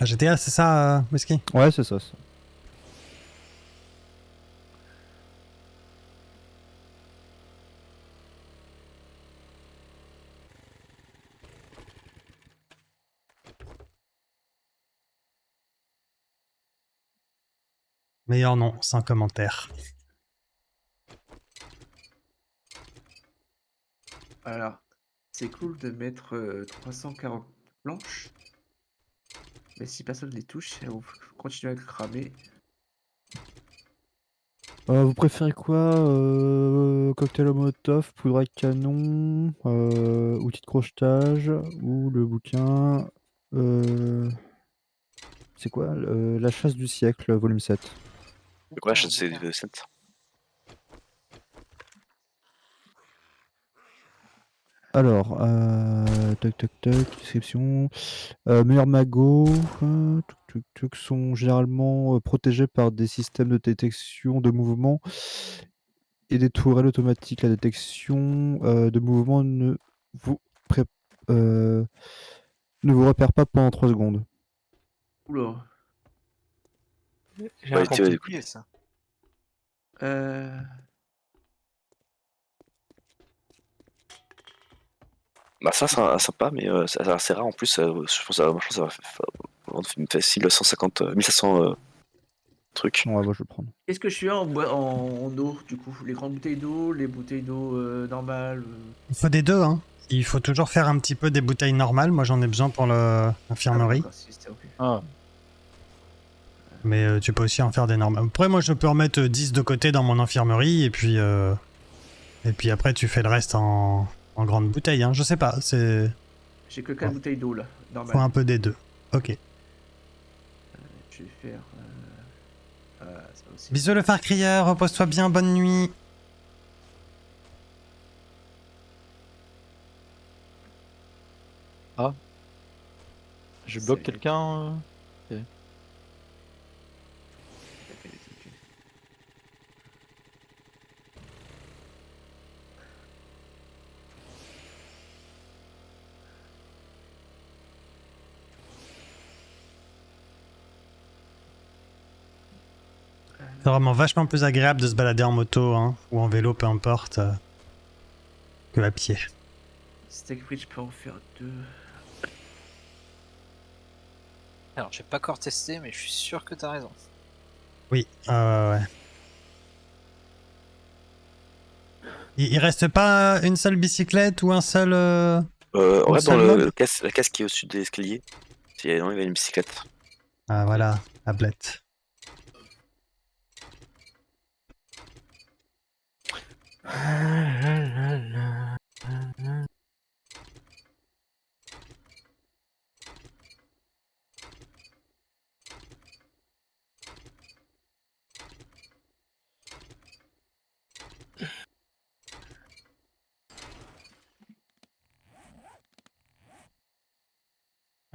GTA, c'est ça, Whisky? Ouais, c'est ça. Meilleur nom, sans commentaire. Alors, c'est cool de mettre 340 planches, mais si personne les touche, elles vont continuer à cramer. Vous préférez quoi? Cocktail au molotov, poudre à canon, outil de crochetage ou le bouquin c'est quoi? La chasse du siècle, volume 7. Donc, ouais, Putain, c'est bouquin. le 7. Alors, tac, tac, tac, description. Meilleurs magots tuc, tuc, tuc, sont généralement protégés par des systèmes de détection de mouvement et des tourelles automatiques. La détection de mouvement vous, pré- euh, ne vous repère pas pendant 3 secondes. Oula. J'ai Ouais, rien tu vois, compris. du coup. Compliqué, ça. Euh... Bah, ça, c'est sympa, mais c'est rare en plus. Je pense que ça va vendre facile 150, 1500 trucs. Ouais, bah, je vais prendre. Qu'est-ce que je suis en eau, du coup? Les grandes bouteilles d'eau, les bouteilles d'eau normales Il faut des deux, hein. Il faut toujours faire un petit peu des bouteilles normales. Moi, j'en ai besoin pour Ah, l'infirmerie. d'accord, si, c'était ok. Ah, Mais tu peux aussi en faire des normales. Après, moi, je peux en mettre 10 de côté dans mon infirmerie. Et puis après, tu fais le reste en grande bouteille. Hein. Je sais pas. C'est J'ai que 4 Ouais. bouteilles d'eau, là, faut normales. un peu des deux. Ok. Je vais faire... ça aussi. Bisous le phare crieur. Repose-toi bien. Bonne nuit. C'est je bloque avec- quelqu'un. avec les trucs. C'est vraiment vachement plus agréable de se balader en moto hein, ou en vélo, peu importe, que à pied. Steak Bridge, je peux en faire 2. Alors, j'ai pas encore testé, mais je suis sûr que t'as raison. Oui, ouais. Il reste pas une seule bicyclette ou un seul... On reste dans seul mob la caisse qui est au-dessus de l'escalier. Non, il y a une bicyclette. Ah voilà, tablette.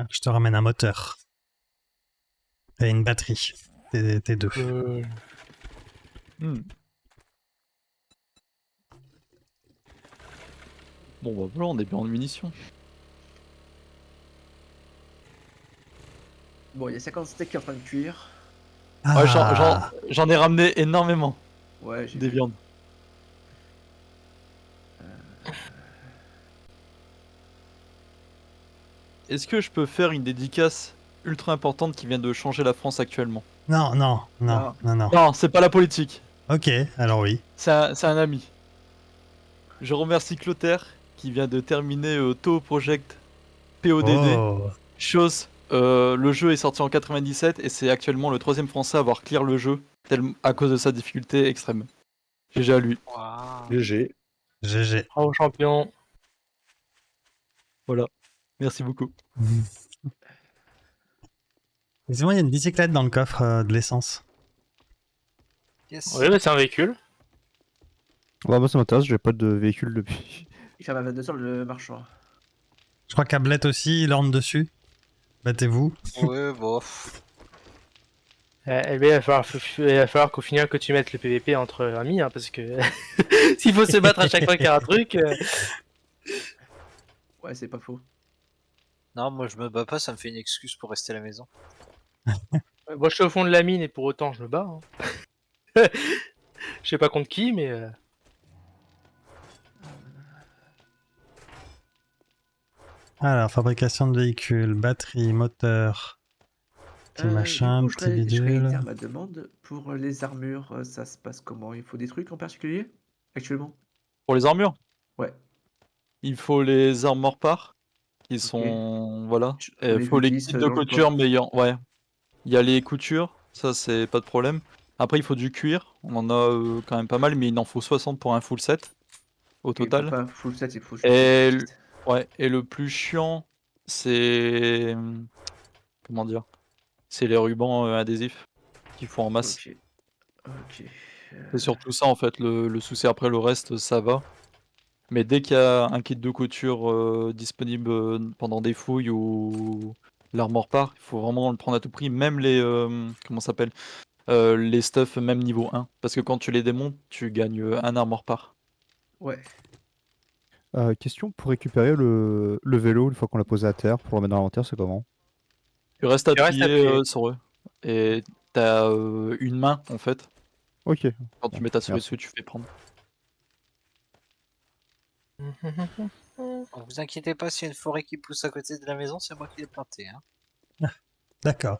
Je te ramène un moteur. Et une batterie. T'es deux. Hmm. Bon, bah voilà, on est bien en munitions. Bon, il y a 50 steaks qui est en train de cuire. Ah, Ouais, j'en ai ramené énormément Ouais, j'ai des vu. viandes. Est-ce que je peux faire une dédicace ultra importante qui vient de changer la France actuellement? non, non, non, Non. non, non. Non, c'est pas la politique. Ok, alors oui. C'est un ami. Je remercie Clotaire qui vient de terminer TOO Project PODD. Oh, Chose, le jeu est sorti en 97 et c'est actuellement le 3ème français à avoir clear le jeu à cause de sa difficulté extrême. GG à lui. Waouh. GG. GG. Bravo champion. Voilà. Merci beaucoup. Excusez-moi, il y a une bicyclette dans le coffre de l'essence. Yes. Oui, bah, c'est un véhicule. Ouais, moi ça m'intéresse, j'ai pas de véhicule depuis. Il ferme à 22h le marchand. Je crois qu'Ablette aussi, il orne dessus. Battez-vous. Ouais, bof. Eh bien, il va falloir qu'au final que tu mettes le PVP entre amis, hein, parce que s'il faut se battre à chaque fois qu'il y a un truc. Ouais, c'est pas faux. Non, moi je me bats pas, ça me fait une excuse pour rester à la maison. Moi je suis au fond de la mine et pour autant je me bats. Hein. Je sais pas contre qui, mais. Alors, fabrication de véhicules, batterie, moteur, petit machin, Du coup, petit je bidule. réitère ma demande. Pour les armures, ça se passe comment? Il faut des trucs en particulier actuellement? Pour les armures, Ouais. Il faut les armor parts qui sont voilà. J'en ai Il faut vu les 10 kits de dans le couture, coffre. mais ouais. Il y a les coutures, ça c'est pas de problème. Après il faut du cuir, on en a quand même pas mal, mais il en faut 60 pour un full set au Il faut total. pas full set, il faut juste Et le kit. ouais, et le plus chiant, c'est comment dire? C'est les rubans adhésifs qu'il faut en masse. Ok. Ok. C'est surtout ça en fait le souci. Après le reste, ça va. Mais dès qu'il y a un kit de couture disponible pendant des fouilles ou l'armor part, il faut vraiment le prendre à tout prix. Même les comment ça s'appelle? Les stuff même niveau 1. Parce que quand tu les démontes, tu gagnes un armor part. Ouais. Question pour récupérer le vélo une fois qu'on l'a posé à terre, pour le mettre dans l'inventaire, c'est comment? Tu restes Tu restes appuyé appuyé. sur eux. Et t'as une main en fait. Ok. Quand tu mets ta souris merci. dessus, tu fais prendre. Donc, vous inquiétez pas, s'il y a une forêt qui pousse à côté de la maison, c'est moi qui l'ai planté. Hein. D'accord.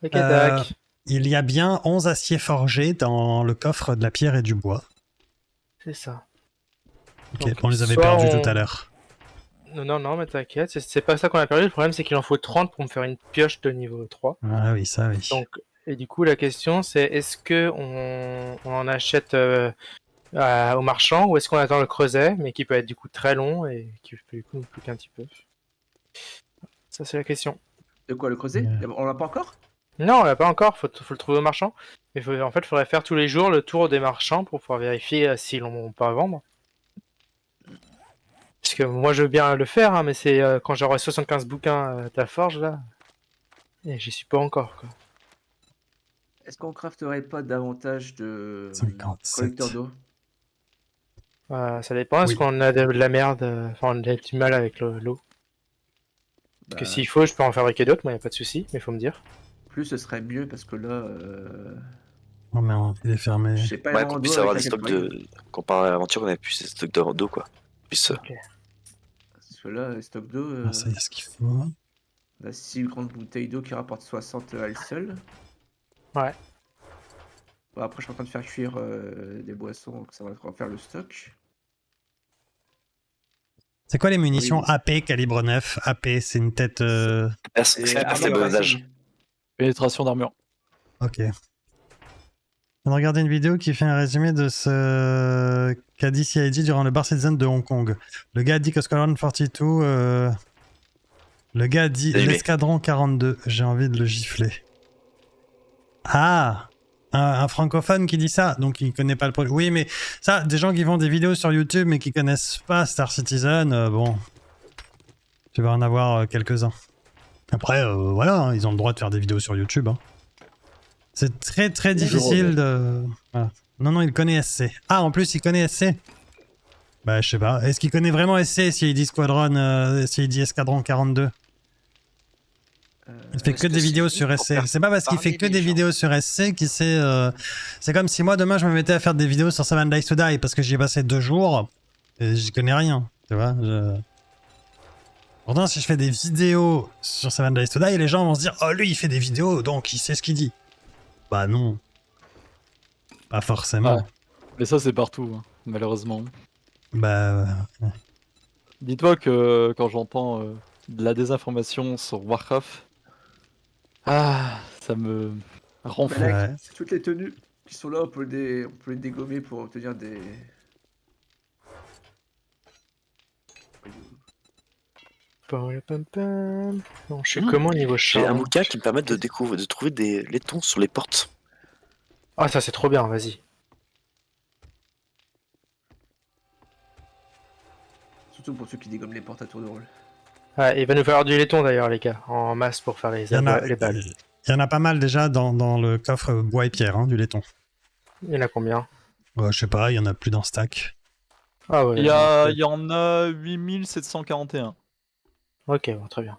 Ok, Euh, tac. Il y a bien 11 aciers forgés dans le coffre de la pierre et du bois. C'est ça. Ok, Donc, on les avait soit perdus on- tout à l'heure. Non, mais t'inquiète, c'est pas ça qu'on a perdu. Le problème, c'est qu'il en faut 30 pour me faire une pioche de niveau 3. Ah oui, ça oui. Donc, et du coup, la question, c'est est-ce que on en achète au marchand ou est-ce qu'on attend le creuset, mais qui peut être du coup très long et qui peut du coup nous plus qu'un petit peu. Ça, c'est la question. De quoi, le creuset? Ouais. On l'a pas encore? Non, on l'a pas encore, faut le trouver au marchand. Mais en fait, il faudrait faire tous les jours le tour des marchands pour pouvoir vérifier s'ils l'ont pas à vendre. Parce que moi, je veux bien le faire, hein, mais c'est quand j'aurai 75 bouquins de la forge, là, et j'y suis pas encore, quoi. Est-ce qu'on crafterait pas davantage de 57. collecteurs d'eau? Ça dépend, est-ce Oui. qu'on a de la merde, enfin, on a du mal avec l'eau. Parce que Bah, s'il faut, je peux en fabriquer d'autres, moi, y a pas de souci, mais faut me dire. plus ce serait mieux parce que là, Oh merde, il est fermé. je sais pas Ouais, énormément qu'on d'eau puisse avec avoir des laquelle stocks travailler. de. Comparé à l'aventure, on a plus des stocks d'eau, quoi. Plus, Ok. Parce que là, les stocks d'eau, Ah, ça y est, ce qu'il faut. on a 6 grandes bouteilles d'eau qui rapportent 60 à elles seules. Ouais. Bon, après, je suis en train de faire cuire des boissons, donc ça va faire le stock. C'est quoi les munitions Oui. AP calibre 9? AP, c'est une tête. C'est c'est à armure faible passing. dosage. Pénétration d'armure. Ok. Je viens de regarder une vidéo qui fait un résumé de ce qu'a dit CID durant le Bar Citizen de Hong Kong. Le gars a dit que Squadron 42. Le gars a dit Annulé. l'escadron 42. J'ai envie de le gifler. Ah, un francophone qui dit ça, donc il connaît pas le projet. Oui, mais ça, des gens qui font des vidéos sur YouTube mais qui connaissent pas Star Citizen, bon, tu vas en avoir quelques-uns. Après, voilà, hein, ils ont le droit de faire des vidéos sur YouTube. Hein. C'est très très difficile de. Voilà. Non, il connaît SC. Ah, en plus, il connaît SC. Bah, je sais pas. Est-ce qu'il connaît vraiment SC s'il dit Squadron, s'il dit Escadron 42? Il fait Est-ce que que des c'est vidéos unique sur pour SC. faire C'est pas parce qu'il fait parler que les des gens? vidéos sur SC qu'il sait. C'est comme si moi demain je me mettais à faire des vidéos sur Seven Days to Die parce que j'y ai passé 2 jours et j'y connais rien. Tu vois Pourtant, si je fais des vidéos sur Seven Days to Die, les gens vont se dire oh, lui il fait des vidéos donc il sait ce qu'il dit. Bah non. Pas forcément. Ouais. Mais ça, c'est partout, hein, malheureusement. Bah. Dis-toi que quand j'entends de la désinformation sur Warcraft, ça me rend Bah fou. là, Ouais. c'est toutes les tenues qui sont là, on peut les dégommer pour obtenir des. Non, je sais comment niveau J'ai un charbon. bouquin qui me permet de trouver des laitons sur les portes. Ah, ça c'est trop bien, vas-y. Surtout pour ceux qui dégomment les portes à tour de rôle. Ouais, il va nous falloir du laiton d'ailleurs, les gars, en masse pour faire les Il y en a, balles. il y en a pas mal déjà dans le coffre bois et pierre, hein, du laiton. Il y en a combien? Je sais pas, il y en a plus d'un stack. Ah ouais. Il y en a 8741. Ok, bon, très bien.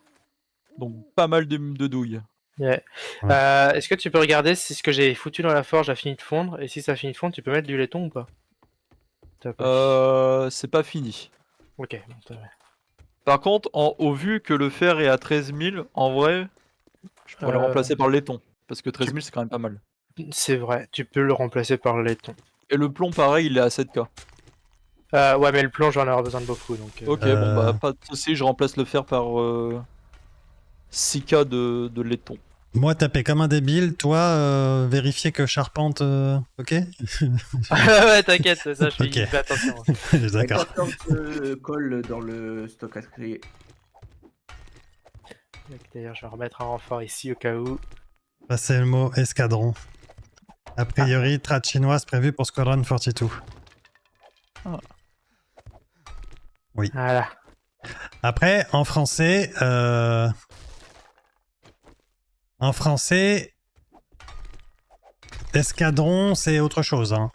Donc pas mal de douilles. Yeah. Ouais. Est-ce que tu peux regarder si ce que j'ai foutu dans la forge a fini de fondre? Et si ça a fini de fondre, tu peux mettre du laiton ou pas? T'as pas. C'est pas fini. Ok, bon, très bien. Par contre, au vu que le fer est à 13 000, en vrai, je pourrais le remplacer par le laiton. Parce que 13 000, c'est quand même pas mal. C'est vrai, tu peux le remplacer par le laiton. Et le plomb, pareil, il est à 7K. Ouais, mais le plomb, j'en aurai besoin de beaucoup. Donc, Ok, bon bah pas de soucis, je remplace le fer par 6K de laiton. Moi, taper comme un débile. Toi, vérifier que charpente. Ok. ouais, t'inquiète, ça, je Ok. fais attention. D'accord. 14 colle dans le stock à trier. Donc, d'ailleurs, je vais remettre un renfort ici au cas où. Passez le mot escadron. A priori, trad chinoise prévue pour Squadron 42. Voilà. Après, en français, escadron, c'est autre chose. Hein.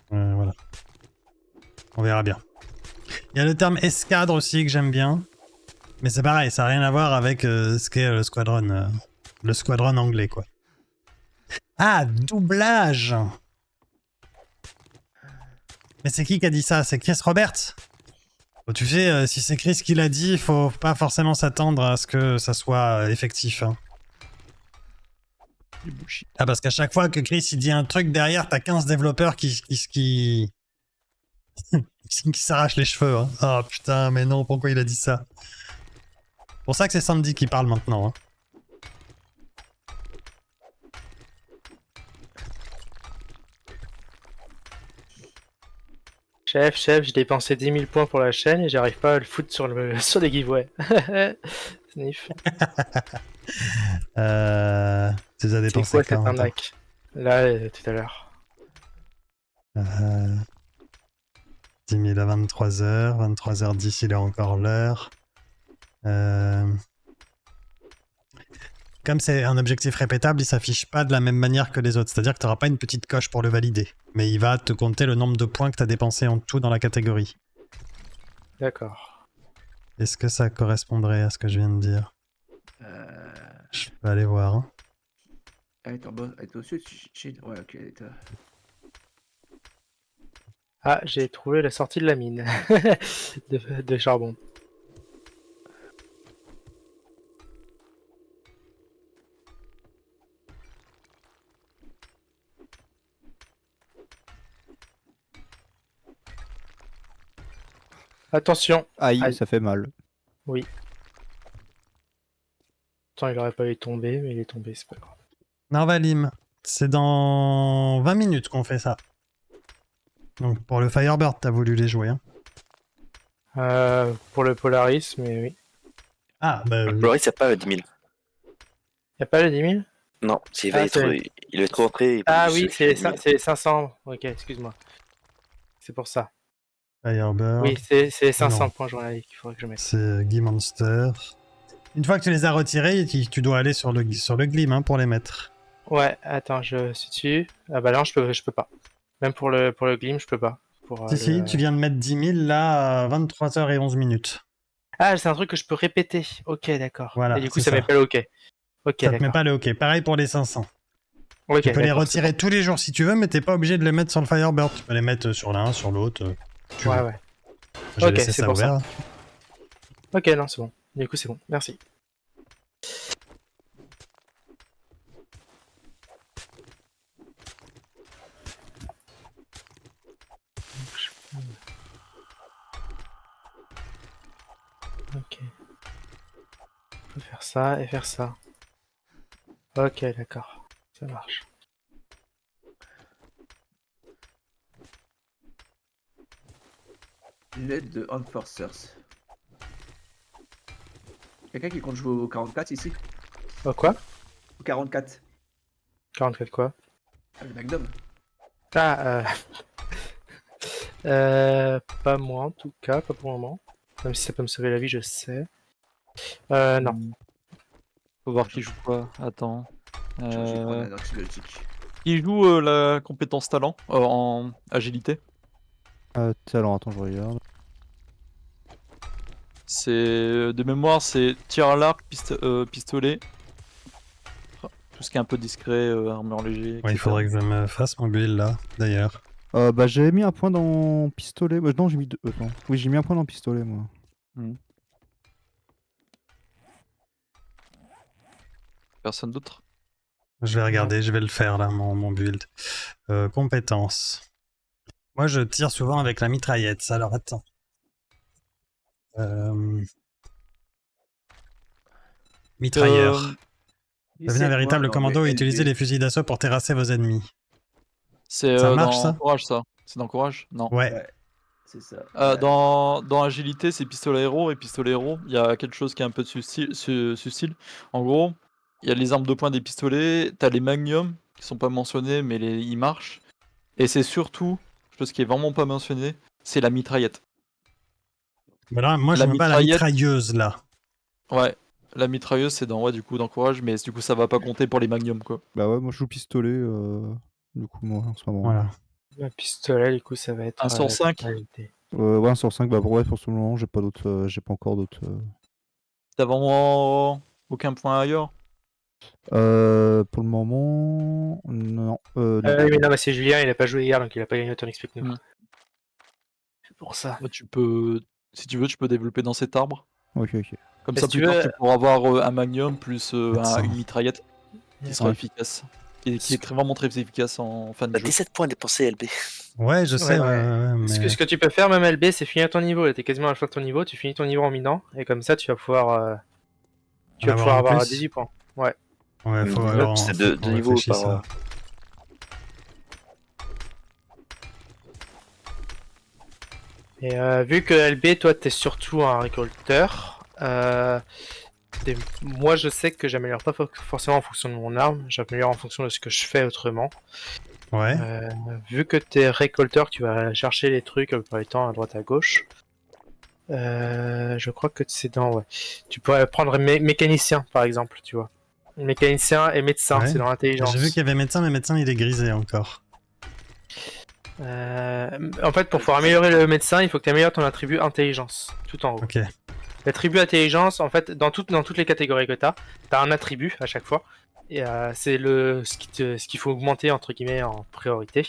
Voilà. On verra bien. Il y a le terme escadre aussi que j'aime bien. Mais c'est pareil, ça n'a rien à voir avec ce qu'est le squadron anglais, quoi. Ah, doublage! Mais c'est qui a dit ça? C'est Chris Roberts? Bon, tu sais, si c'est Chris qui l'a dit, il faut pas forcément s'attendre à ce que ça soit effectif. Hein. Ah, parce qu'à chaque fois que Chris il dit un truc derrière, t'as 15 développeurs qui s'arrachent les cheveux. Hein. Oh putain, mais non, pourquoi il a dit ça? C'est pour ça que c'est Sandy qui parle maintenant. Hein. Chef, j'ai dépensé 10 000 points pour la chaîne et j'arrive pas à le foutre sur les giveaways. Sniff. Tu les as C'est dépensés quoi cette quand? Attends. arnaque? Là, tout à l'heure. 10 000 à 23h, 23h10 il est encore l'heure. Comme c'est un objectif répétable, il s'affiche pas de la même manière que les autres. C'est-à-dire que tu n'auras pas une petite coche pour le valider. Mais il va te compter le nombre de points que tu as dépensé en tout dans la catégorie. D'accord. Est-ce que ça correspondrait à ce que je viens de dire? Je peux aller voir. Hein. Elle est en bas, elle est au sud. Ouais, ok, elle est Ah, j'ai trouvé la sortie de la mine de charbon. Attention. Aïe, Aïe. ça fait mal. Oui. Pourtant, il aurait pas dû tomber, mais il est tombé, c'est pas grave. Narvalim, c'est dans 20 minutes qu'on fait ça. Donc pour le Firebird, t'as voulu les jouer. Hein. Pour le Polaris, mais oui. Ah, bah oui. Polaris, il n'y a pas 10 000. Y a pas le 10 000? Non, s'il Ah, va être, il va être rentré. Ah oui, c'est 500. Ok, excuse-moi. C'est pour ça. Firebird, Oui, c'est 500 non. points journaliers qu'il faudrait que je mette. c'est Guy Monster. Une fois que tu les as retirés, tu dois aller sur le Glim hein, pour les mettre. Ouais, attends, je suis dessus. Ah bah non, je peux pas. Même pour le Glim, je peux pas. Si, tu viens de mettre 10 000 là à 23h11 minutes. Ah, c'est un truc que je peux répéter. Ok, d'accord. Voilà, Et du coup, c'est ça ça. met pas le OK. Ok, Ça te met d'accord. pas le OK. Pareil pour les 500. Ok, Tu peux les d'accord, retirer tous les jours si tu veux, mais t'es pas obligé de les mettre sur le Firebird. Tu peux les mettre sur l'un, sur l'autre. c'est bon. Ouais, ouais. J'ai Ok, laissé c'est ça pour ça. ouvert. Ok, non, c'est bon. Du coup, c'est bon. Merci. Ok. Je peux faire ça et faire ça. Ok, d'accord. Ça marche. Lunettes de Enforcers. Quelqu'un qui compte jouer au 44 ici? Oh, quoi? Au 44. 44 quoi? Ah, le Magnum. Ah, pas moi en tout cas, pas pour le moment. Même si ça peut me sauver la vie, je sais. Non. Faut voir qui joue quoi. Attends. Je vais prendre un anxiolytique. Qui joue la compétence talent en agilité? Alors attends, je regarde. C'est de mémoire, c'est tir à l'arc, pistolet. Tout ce qui est un peu discret, armure léger. Ouais, il etc. faudrait que je me fasse mon build là, d'ailleurs. Bah j'avais mis un point dans pistolet. Non, j'ai mis deux. Non. Oui, j'ai mis un point dans pistolet, moi. Personne d'autre? Je vais regarder, je vais le faire là, mon build. Compétences. Moi, je tire souvent avec la mitraillette. Alors, attends. Mitrailleur. Devenez un véritable commando et utilisez les fusils d'assaut pour terrasser vos ennemis. C'est Ça marche, dans ça Courage, ça. C'est dans Courage? Non. Ouais. Ouais, c'est ça. Dans Agilité, c'est pistolet héros, et pistolet héros, il y a quelque chose qui est un peu de style. En gros, il y a les armes de poing des pistolets, t'as les magnums, qui sont pas mentionnés, mais ils marchent. Et c'est surtout, chose qui est vraiment pas mentionnée, c'est la mitraillette. Mais là, moi, je La ne veux pas la mitraillette- mitrailleuse, là. Ouais, la mitrailleuse, c'est dans Courage, mais du coup, ça va pas compter pour les magnums, quoi. Bah ouais, moi je joue pistolet, du coup, moi, en ce moment. Voilà. Un pistolet, du coup, ça va être. 1 sur 5. Ouais, 1 sur 5, bah pour ce moment, j'ai pas encore d'autres. T'as vraiment aucun point ailleurs? Pour le moment, non. Non. Oui, mais non, mais c'est Julien, il a pas joué hier, donc il a pas gagné autant d'XP que nous. Mm. C'est pour ça. Ouais, si tu veux, tu peux développer dans cet arbre. Ok. Comme Mais ça, si tu plus tard, veux- tu pourras avoir un magnum plus Médecin. une mitraillette qui sera Ouais. efficace. Qui est vraiment très efficace en fin de T'as jeu. 17 points dépensés, LB. Ouais, je sais, ouais. mais... Ce que tu peux faire, même LB, c'est finir ton niveau. Là, t'es quasiment à la fin de ton niveau. Tu finis ton niveau en minant, et comme ça, tu vas pouvoir, En avoir un avoir plus 18 points. Ouais, faut Ouais, alors... c'est faut deux qu'on niveaux réfléchisse par. à- Et vu que LB, toi, t'es surtout un récolteur, moi, je sais que j'améliore pas forcément en fonction de mon arme, j'améliore en fonction de ce que je fais autrement. Ouais. Vu que t'es récolteur, tu vas chercher les trucs par le temps à droite à gauche. Je crois que c'est dans... Ouais. Tu pourrais prendre mécanicien, par exemple, tu vois. Mécanicien et médecin, Ouais. c'est dans l'intelligence. J'ai vu qu'il y avait médecin, mais médecin, il est grisé encore. En fait, pour pouvoir améliorer le médecin, il faut que tu améliores ton attribut intelligence, tout en haut. Ok. L'attribut intelligence, en fait, dans toutes les catégories que tu as un attribut à chaque fois. Et c'est ce qu'il faut augmenter, entre guillemets, en priorité.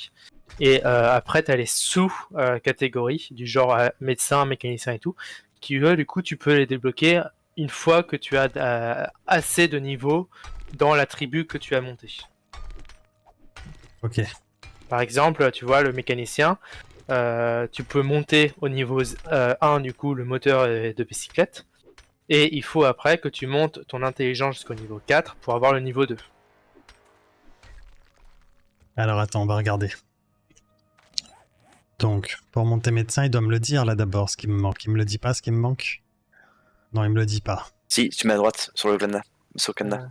Et après, tu as les sous-catégories, du genre médecin, mécanicien et tout, qui, eux, du coup, tu peux les débloquer une fois que tu as assez de niveau dans l'attribut que tu as monté. Ok. Par exemple, tu vois, le mécanicien, tu peux monter au niveau 1, du coup, le moteur de bicyclette. Et il faut après que tu montes ton intelligence jusqu'au niveau 4 pour avoir le niveau 2. Alors attends, on va regarder. Donc, pour monter médecin, il doit me le dire là d'abord ce qui me manque. Il me le dit pas ce qui me manque? Non, il me le dit pas. Si, tu mets à droite sur le cadenas. Sur le cadenas.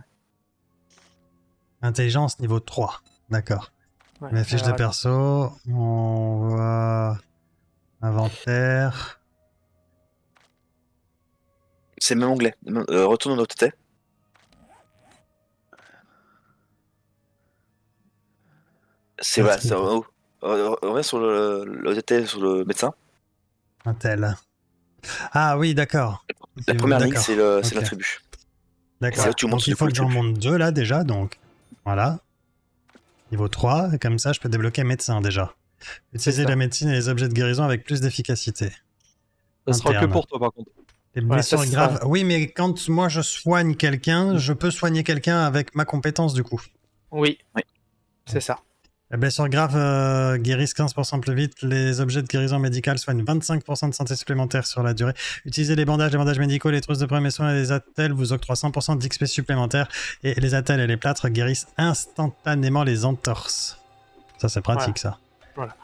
Intelligence niveau 3. D'accord. Ouais, Ma fiche de alors, perso, on va... Inventaire. C'est le même onglet. Retourne au OTT. C'est voilà, c'est en haut. Reviens sur le OTT, sur le médecin. Un tel. Ah oui, d'accord. La première ligne, D'accord. c'est Ok. l'attribut. D'accord. C'est là que tu montes Donc il du faut coup que le j'en truc. monte 2 là déjà, donc voilà. Niveau 3, et comme ça je peux débloquer médecin déjà. Utiliser ça. la médecine et les objets de guérison avec plus d'efficacité. Ça sera que Interne. pour toi, par contre. Les Ouais, blessures ça, c'est graves. ça. Oui, mais quand moi je soigne quelqu'un, je peux soigner quelqu'un avec ma compétence du coup. Oui, Oui. c'est ça. Les blessures graves guérissent 15% plus vite. Les objets de guérison médicale soignent 25% de santé supplémentaire sur la durée. Utilisez les bandages médicaux, les trousses de premiers soins et les attelles vous octroient 100% d'XP supplémentaire. Et les attelles et les plâtres guérissent instantanément les entorses. Ça, c'est pratique, ça. Voilà.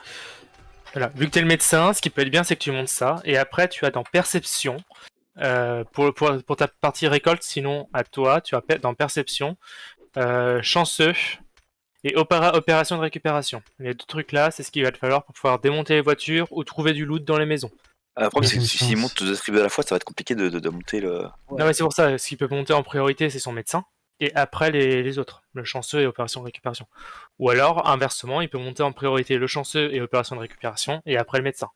Vu que tu es le médecin, ce qui peut être bien, c'est que tu montes ça. Et après, tu as dans perception, pour ta partie récolte, sinon à toi, tu as dans perception, chanceux et opération de récupération. Les deux trucs là, c'est ce qu'il va te falloir pour pouvoir démonter les voitures ou trouver du loot dans les maisons. Le problème, c'est que Aucune s'il chance. monte deux attributs à la fois, ça va être compliqué de monter le. Ouais. Non mais c'est pour ça, ce qui peut monter en priorité, c'est son médecin. Et après les autres, le chanceux et opération de récupération. Ou alors, inversement, il peut monter en priorité le chanceux et opération de récupération, et après le médecin.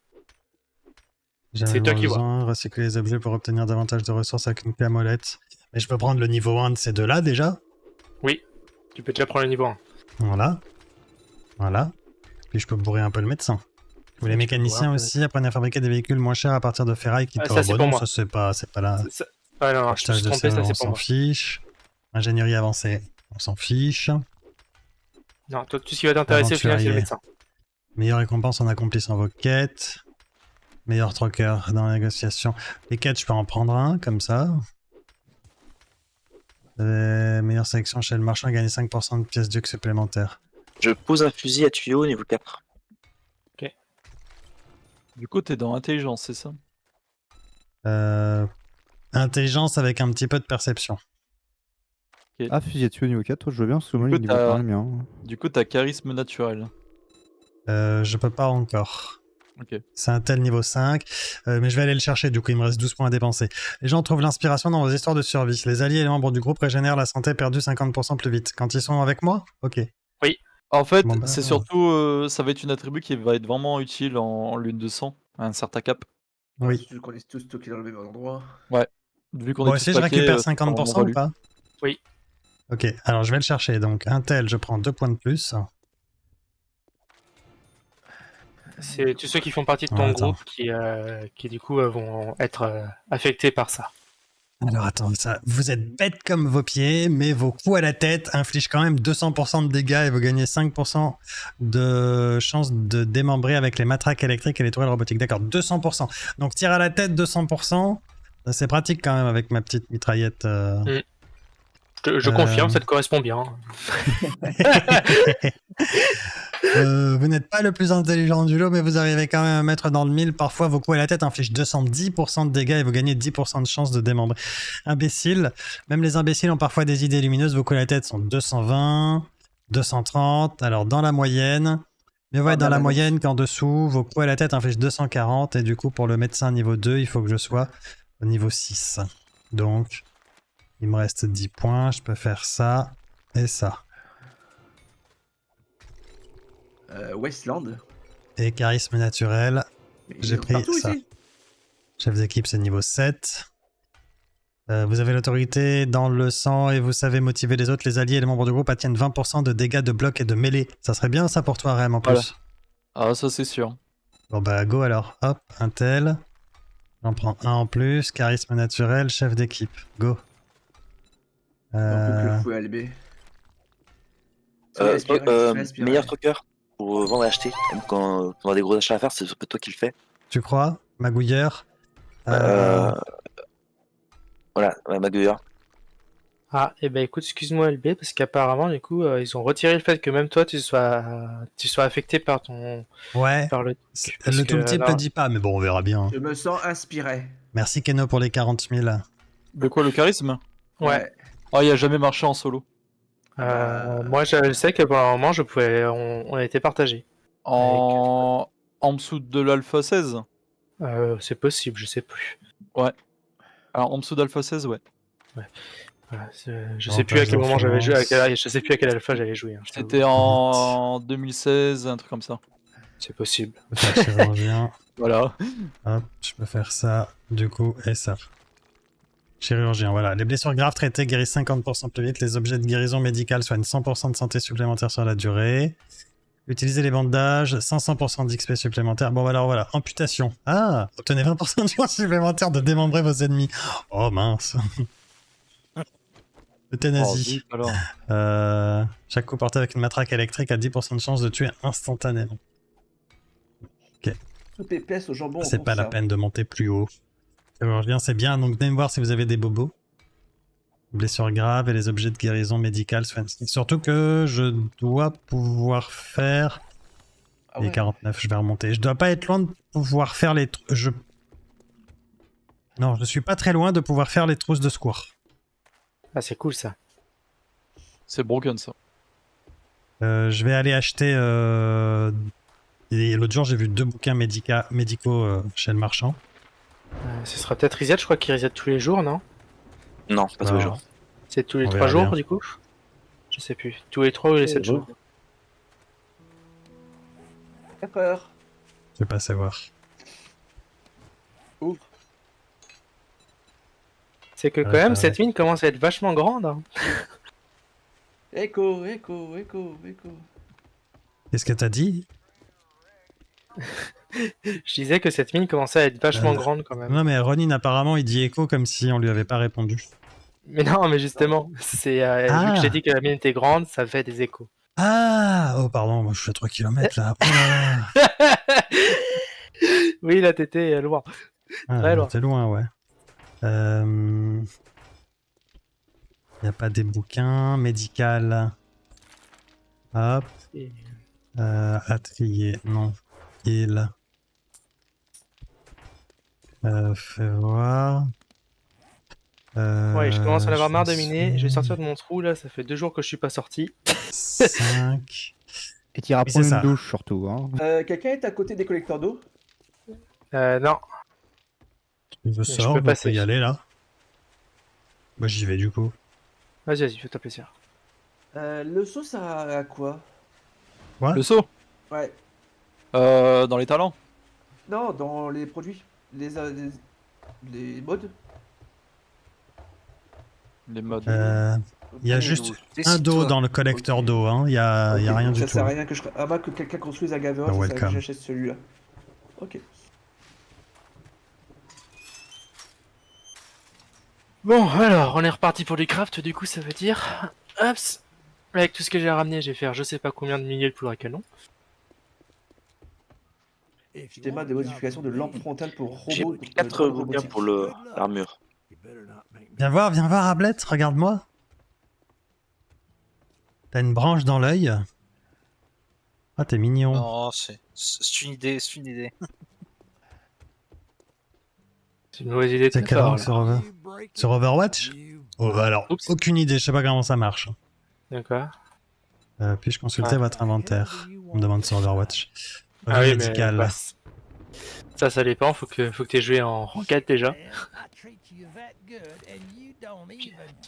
C'est toi qui vois. besoin, recycler les objets pour obtenir davantage de ressources avec une clé à molette. Mais je peux prendre le niveau 1 de ces deux-là déjà. Oui, tu peux déjà prendre le niveau 1. Voilà. Voilà. Puis je peux bourrer un peu le médecin. Ou les Tu peux mécaniciens bourrer un peu aussi apprennent à fabriquer des véhicules moins chers à partir de ferraille qui Ah, te ça, c'est pour rebondent. moi. Ça, c'est pas là. Ah non, je me suis Achetage de trompé, ça serveur, on c'est pour s'en moi. fiche. Ingénierie avancée, on s'en fiche. Non, toi, tout ce qui va t'intéresser au final, c'est le Aventurier. médecin. Meilleure récompense en accomplissant vos quêtes. Meilleur troqueur dans la négociation. Les quêtes, je peux en prendre un, comme ça. Meilleure sélection chez le marchand, gagner 5% de pièces d'yeux supplémentaires. Je pose un fusil à tuyau niveau 4. Du coup, t'es dans intelligence, c'est ça? Intelligence avec un petit peu de perception. Ah, fusil à tuyau niveau 4, je veux bien, parce que moi, Du il coup, est niveau t'as- 1 le mien. Du coup, t'as charisme naturel. Je peux pas encore. Ok. C'est un tel niveau 5, mais je vais aller le chercher, du coup il me reste 12 points à dépenser. Les gens trouvent l'inspiration dans vos histoires de survie. Les alliés et les membres du groupe régénèrent la santé perdue 50% plus vite. Quand ils sont avec moi? Ok. En fait, Bon, bah, c'est surtout, ça va être une attribut qui va être vraiment utile en lune de sang, à un certain cap. Oui. Surtout qu'on est tous stockés dans le même endroit. Vu qu'on Moi est aussi tous je paquets, récupère c'est vraiment 50% ou valu. pas? Oui. Ok, alors je vais le chercher. Donc un tel, je prends 2 points de plus. C'est tous ceux qui font partie de ton Ah, attends. groupe qui du coup vont être affectés par ça. Alors attends, ça, vous êtes bêtes comme vos pieds, mais vos coups à la tête infligent quand même 200% de dégâts et vous gagnez 5% de chance de démembrer avec les matraques électriques et les tourelles robotiques. D'accord, 200%. Donc tir à la tête, 200%. C'est pratique quand même avec ma petite mitraillette. Je confirme, ça te correspond bien. Vous n'êtes pas le plus intelligent du lot, mais vous arrivez quand même à mettre dans le mille. Parfois, vos coups à la tête infligent 210% de dégâts et vous gagnez 10% de chance de démembrer. Imbécile. Même les imbéciles ont parfois des idées lumineuses. Vos coups à la tête sont 220, 230. Alors, dans la moyenne. Mais ouais, Ah, dans bah, la bah, moyenne, qu'en dessous, vos coups à la tête infligent 240. Et du coup, pour le médecin niveau 2, il faut que je sois au niveau 6. Donc, il me reste 10 points. Je peux faire ça et ça. Westland. Et charisme naturel. Mais J'ai ils sont pris partout ça. ici. Chef d'équipe, c'est niveau 7. Vous avez l'autorité dans le sang et vous savez motiver les autres. Les alliés et les membres du groupe attiennent 20% de dégâts de bloc et de mêlée. Ça serait bien ça pour toi, Rem, en plus. Voilà. Ah, ça c'est sûr. Bon bah go alors. Hop, un tel. J'en prends un en plus. Charisme naturel, chef d'équipe. Go. On peut que le fouet à LB. Meilleur trucker pour vendre et acheter. Même quand on a des gros achats à faire, c'est peut-être toi qui le fais. Tu crois, magouilleur? Voilà, Maguire. Ah, et ben écoute, excuse-moi LB, parce qu'apparemment, du coup, ils ont retiré le fait que même toi, tu sois affecté par ton... Ouais, par le... le tout type le dit pas, mais bon, on verra bien. Je me sens inspiré. Merci Keno pour les 40 000. De quoi, le charisme? Ouais. Ah, il a jamais marché en solo. Moi, je sais que pendant un moment, on a été partagés. En dessous de l'Alpha 16? C'est possible, je sais plus. Ouais. Alors, en dessous d'Alpha 16, ouais. Voilà, je sais plus à quel moment j'avais joué, je sais plus à quelle alpha j'avais joué. Hein, C'était en 2016, un truc comme ça. C'est possible. Chirurgien. Voilà. Hop, je peux faire ça, du coup, et ça. Chirurgien, voilà. Les blessures graves traitées guérissent 50% plus vite. Les objets de guérison médicale soignent 100% de santé supplémentaire sur la durée. Utilisez les bandages, 500% d'XP supplémentaire. Bon, alors voilà, amputation. Ah, obtenez 20% de chance supplémentaire de démembrer vos ennemis. Oh mince. Euthanasie. Oh, alors. Chaque coup porté avec une matraque électrique a 10% de chance de tuer instantanément. Ok. PPS au jambon. C'est pas la peine de monter plus haut. Chirurgien, c'est bien, donc venez me voir si vous avez des bobos. Blessures graves et les objets de guérison médicale. Surtout que je dois pouvoir faire... Ah les ouais. 49, je vais remonter. Je dois pas être loin de pouvoir faire les... Non, je suis pas très loin de pouvoir faire les trousses de secours. Ah, c'est cool ça. C'est broken ça. Je vais aller acheter... et l'autre jour, j'ai vu 2 bouquins médicaux chez le marchand. Ce sera peut-être reset, je crois qu'il reset tous les jours, non? Non, pas tous les Non. jours. C'est tous les On 3 verra jours bien. du coup? Je sais plus. Tous les 3 ou les 7 jours? D'accord. Je vais pas savoir. Ouf. C'est que quand même, cette mine commence à être vachement grande. Hein. Écho. Qu'est-ce que t'as dit? Je disais que cette mine commençait à être vachement grande quand même. Non mais Ronin apparemment il dit écho comme si on lui avait pas répondu. Mais non, mais justement, c'est vu que j'ai dit que la mine était grande, ça fait des échos. Ah, oh pardon, moi je suis à 3 km là. Oh là là. Oui, là, t'étais loin. Ah, Très loin. t'es loin, ouais. Y a pas des bouquins médical. Hop. Et- À trier, non. Il. Fais voir. Ouais, je commence à en avoir marre de suis miner. Je vais sortir de mon trou, là. Ça fait 2 jours que je suis pas sorti. 5. Et t'iras Oui, prendre c'est une ça. douche surtout. Hein. Quelqu'un est à côté des collecteurs d'eau? Non. Tu veux Je sort, peux on peut passer. y aller là. Moi j'y vais du coup. Vas-y, fais-toi plaisir. Le saut, ça a à quoi? Le saut Ouais. dans les talents. Non, dans les produits. Les modes. Les modes. Il y a Allez, juste Lou, un dos décide-toi. dans le collecteur d'eau, hein. Il y a Ok, rien donc du ça tout. sert à rien que je. À moins que quelqu'un construise un gaver, ça sert à rien que welcome. j'achète celui-là. Ok. Bon, alors, on est reparti pour du craft, du coup, ça veut dire... Hops. Avec tout ce que j'ai ramené, je vais faire je sais pas combien de milliers de poudre à canon. Schéma de modification de lampe frontale pour J'ai robots. 4 drones bouquins robotiques. pour l'armure. Viens voir, Ablette, regarde-moi. T'as une branche dans l'œil. Ah, t'es mignon. Non, c'est une idée, c'est une idée. C'est une mauvaise idée de C'est ta quel part, rank alors. sur Overwatch? Oh, bah alors, Oups. aucune idée, je sais pas comment ça marche. D'accord. Puis-je consulter Ah. votre inventaire? On me demande sur Overwatch. Ah Revue oui, mais médicale. bah, ça dépend. Faut que t'aies joué en ranked déjà.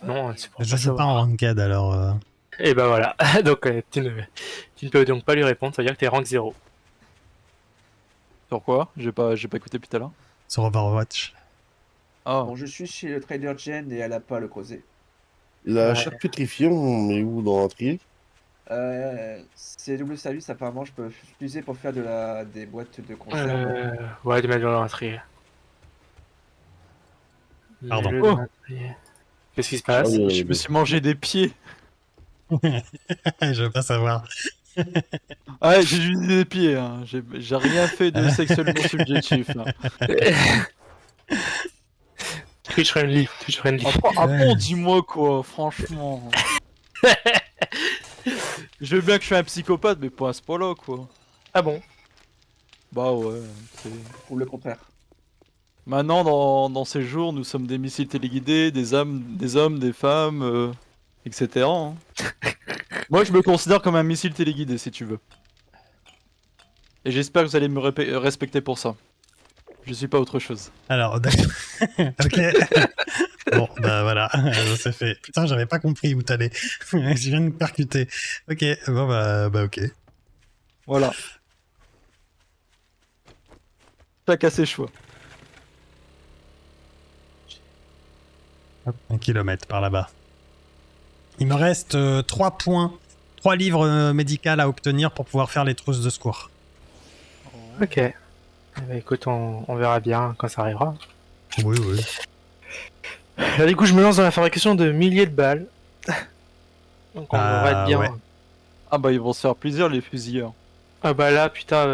Non, c'est pour Je pas joue pas savoir. en ranked alors. Et bah voilà. Donc, tu ne peux donc pas lui répondre. Ça veut dire que t'es rank 0. Sur quoi? J'ai pas écouté depuis tout à l'heure. Sur Overwatch. Ah, Bon, je suis chez le trader Jen et elle a pas le creuset. La Ouais. chair pétrifiée, on met où dans un trier? C'est double service, apparemment, je peux l'utiliser pour faire des boîtes de conserve. Ouais, de mettre dans l'entrée. Pardon. Mets-le Oh. dans l'entrée. Qu'est-ce qui se passe? Ah oui, je me suis mangé des pieds. Je veux pas savoir. Ah, ouais, j'ai juste des pieds. Hein. J'ai rien fait de sexuellement subjectif. Là. Twitch friendly. Twitch friendly. Après, dis-moi quoi, franchement. Je veux bien que je sois un psychopathe, mais pas à ce point-là, quoi. Ah bon? Bah ouais. Ou le contraire. Maintenant, dans ces jours, nous sommes des missiles téléguidés, des hommes, des femmes, etc. hein. Moi, je me considère comme un missile téléguidé, si tu veux. Et j'espère que vous allez me respecter pour ça. Je suis pas autre chose. Alors, d'accord. Ok. Bon, bah voilà, ça c'est fait. Putain, j'avais pas compris où t'allais. Je viens de me percuter. Ok, bon bah ok. Voilà. Chacun ses choix. Hop, 1 kilomètre par là-bas. Il me reste 3 points, 3 livres médicaux à obtenir pour pouvoir faire les trousses de secours. Ok. Bah, écoute, on verra bien quand ça arrivera. Oui, oui. Là, du coup, je me lance dans la fabrication de milliers de balles. Donc on devrait être bien. ouais. Ah bah ils vont se faire plaisir les fusilleurs. Ah bah là, putain.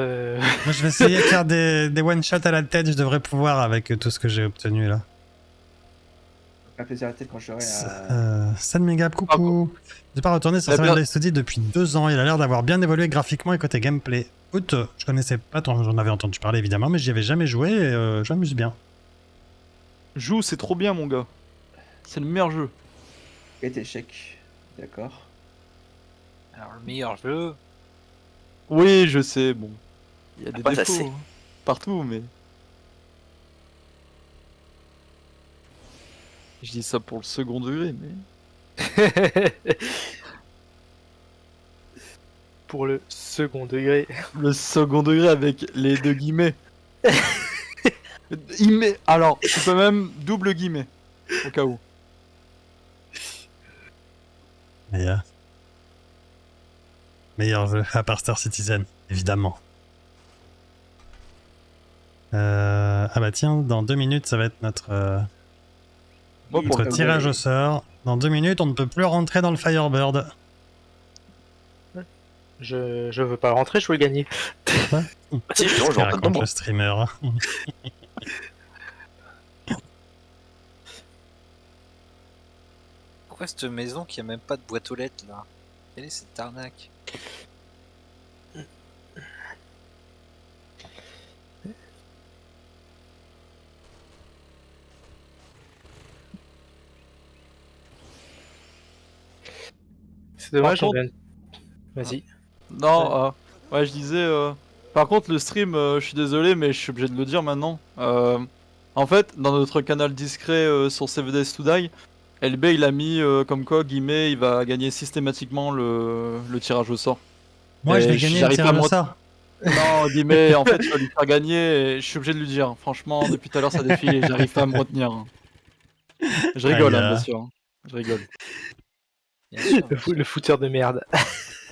Moi, je vais essayer de faire des one-shots à la tête, je devrais pouvoir avec tout ce que j'ai obtenu là. Un plaisir à la tête quand j'aurai San Megap, coucou. J'ai pas retourné sur Eh Savage bien- Study depuis 2 ans. Il a l'air d'avoir bien évolué graphiquement et côté gameplay. Écoute, je connaissais pas, j'en avais entendu parler évidemment, mais j'y avais jamais joué et je m'amuse bien. Joue, c'est trop bien mon gars. C'est le meilleur jeu. et échec. D'accord. Alors, le meilleur jeu, Oui, je sais, bon. Il y a des Pas défauts assez. hein, partout, mais... Je dis ça pour le second degré, mais... Pour le second degré. Le second degré avec les 2 guillemets. Alors, tu peux même double guillemets, au cas où. Meilleur jeu, à part Star Citizen, évidemment. Ah bah tiens, dans 2 minutes, ça va être notre Moi, pour tirage au sort. Dans 2 minutes, on ne peut plus rentrer dans le Firebird. Je veux pas rentrer, je veux le gagner. Bah si, justement, je vais en plein raconte dedans, le streamer. Pourquoi cette maison qui a même pas de boîte aux lettres là? Quelle est cette arnaque? C'est dommage, Par contre- Vas-y. Non, ouais, je disais. Par contre, le stream, je suis désolé, mais je suis obligé de le dire maintenant. En fait, dans notre canal discret sur 7 Days to Die, LB il a mis comme quoi Guillemets il va gagner systématiquement le tirage au sort. Moi, Et je vais gagner le j'arrive pas tirage à me au sort. Non, Guillemets, en fait, je vais lui faire gagner et je suis obligé de lui dire. Franchement, depuis tout à l'heure ça défile et j'arrive pas à me retenir. Je rigole, Aïe, hein, bien sûr. Je rigole. Bien sûr, Le, le fouteur de merde.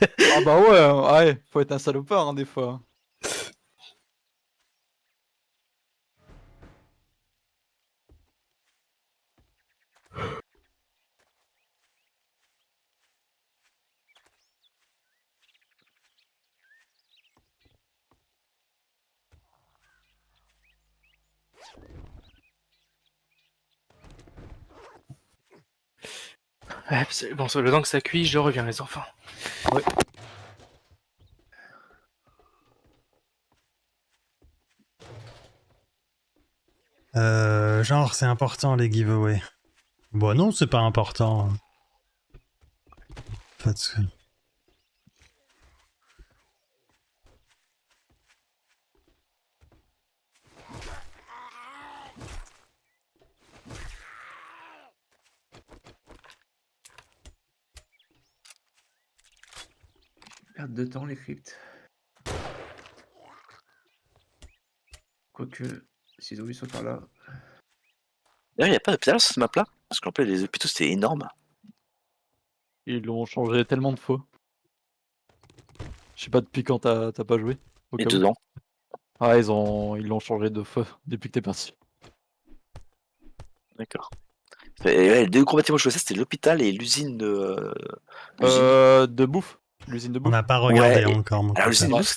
Ah bah ouais, faut être un salopard hein, des fois. Ouais, bon, le temps que ça cuit, je reviens les enfants. Genre, c'est important les giveaways. Bon, non, c'est pas important. En fait, Perte de temps, les cryptes. Quoique, si les zombies sont par là. D'ailleurs, il n'y a pas d'hôpital sur cette map-là? Parce qu'en fait, les hôpitaux, c'était énorme. Ils l'ont changé tellement de fois. Je sais pas depuis quand t'as pas joué. Au Et cas où. dedans. Ah, ils l'ont changé 2 fois depuis que t'es parti. D'accord. Et ouais, les deux gros bâtiments que je choisissais, c'était l'hôpital et l'usine de. De bouffe. L'usine de on bouffe. n'a pas regardé Ouais, encore. Mon Alors, l'usine de Ouais. bouffe,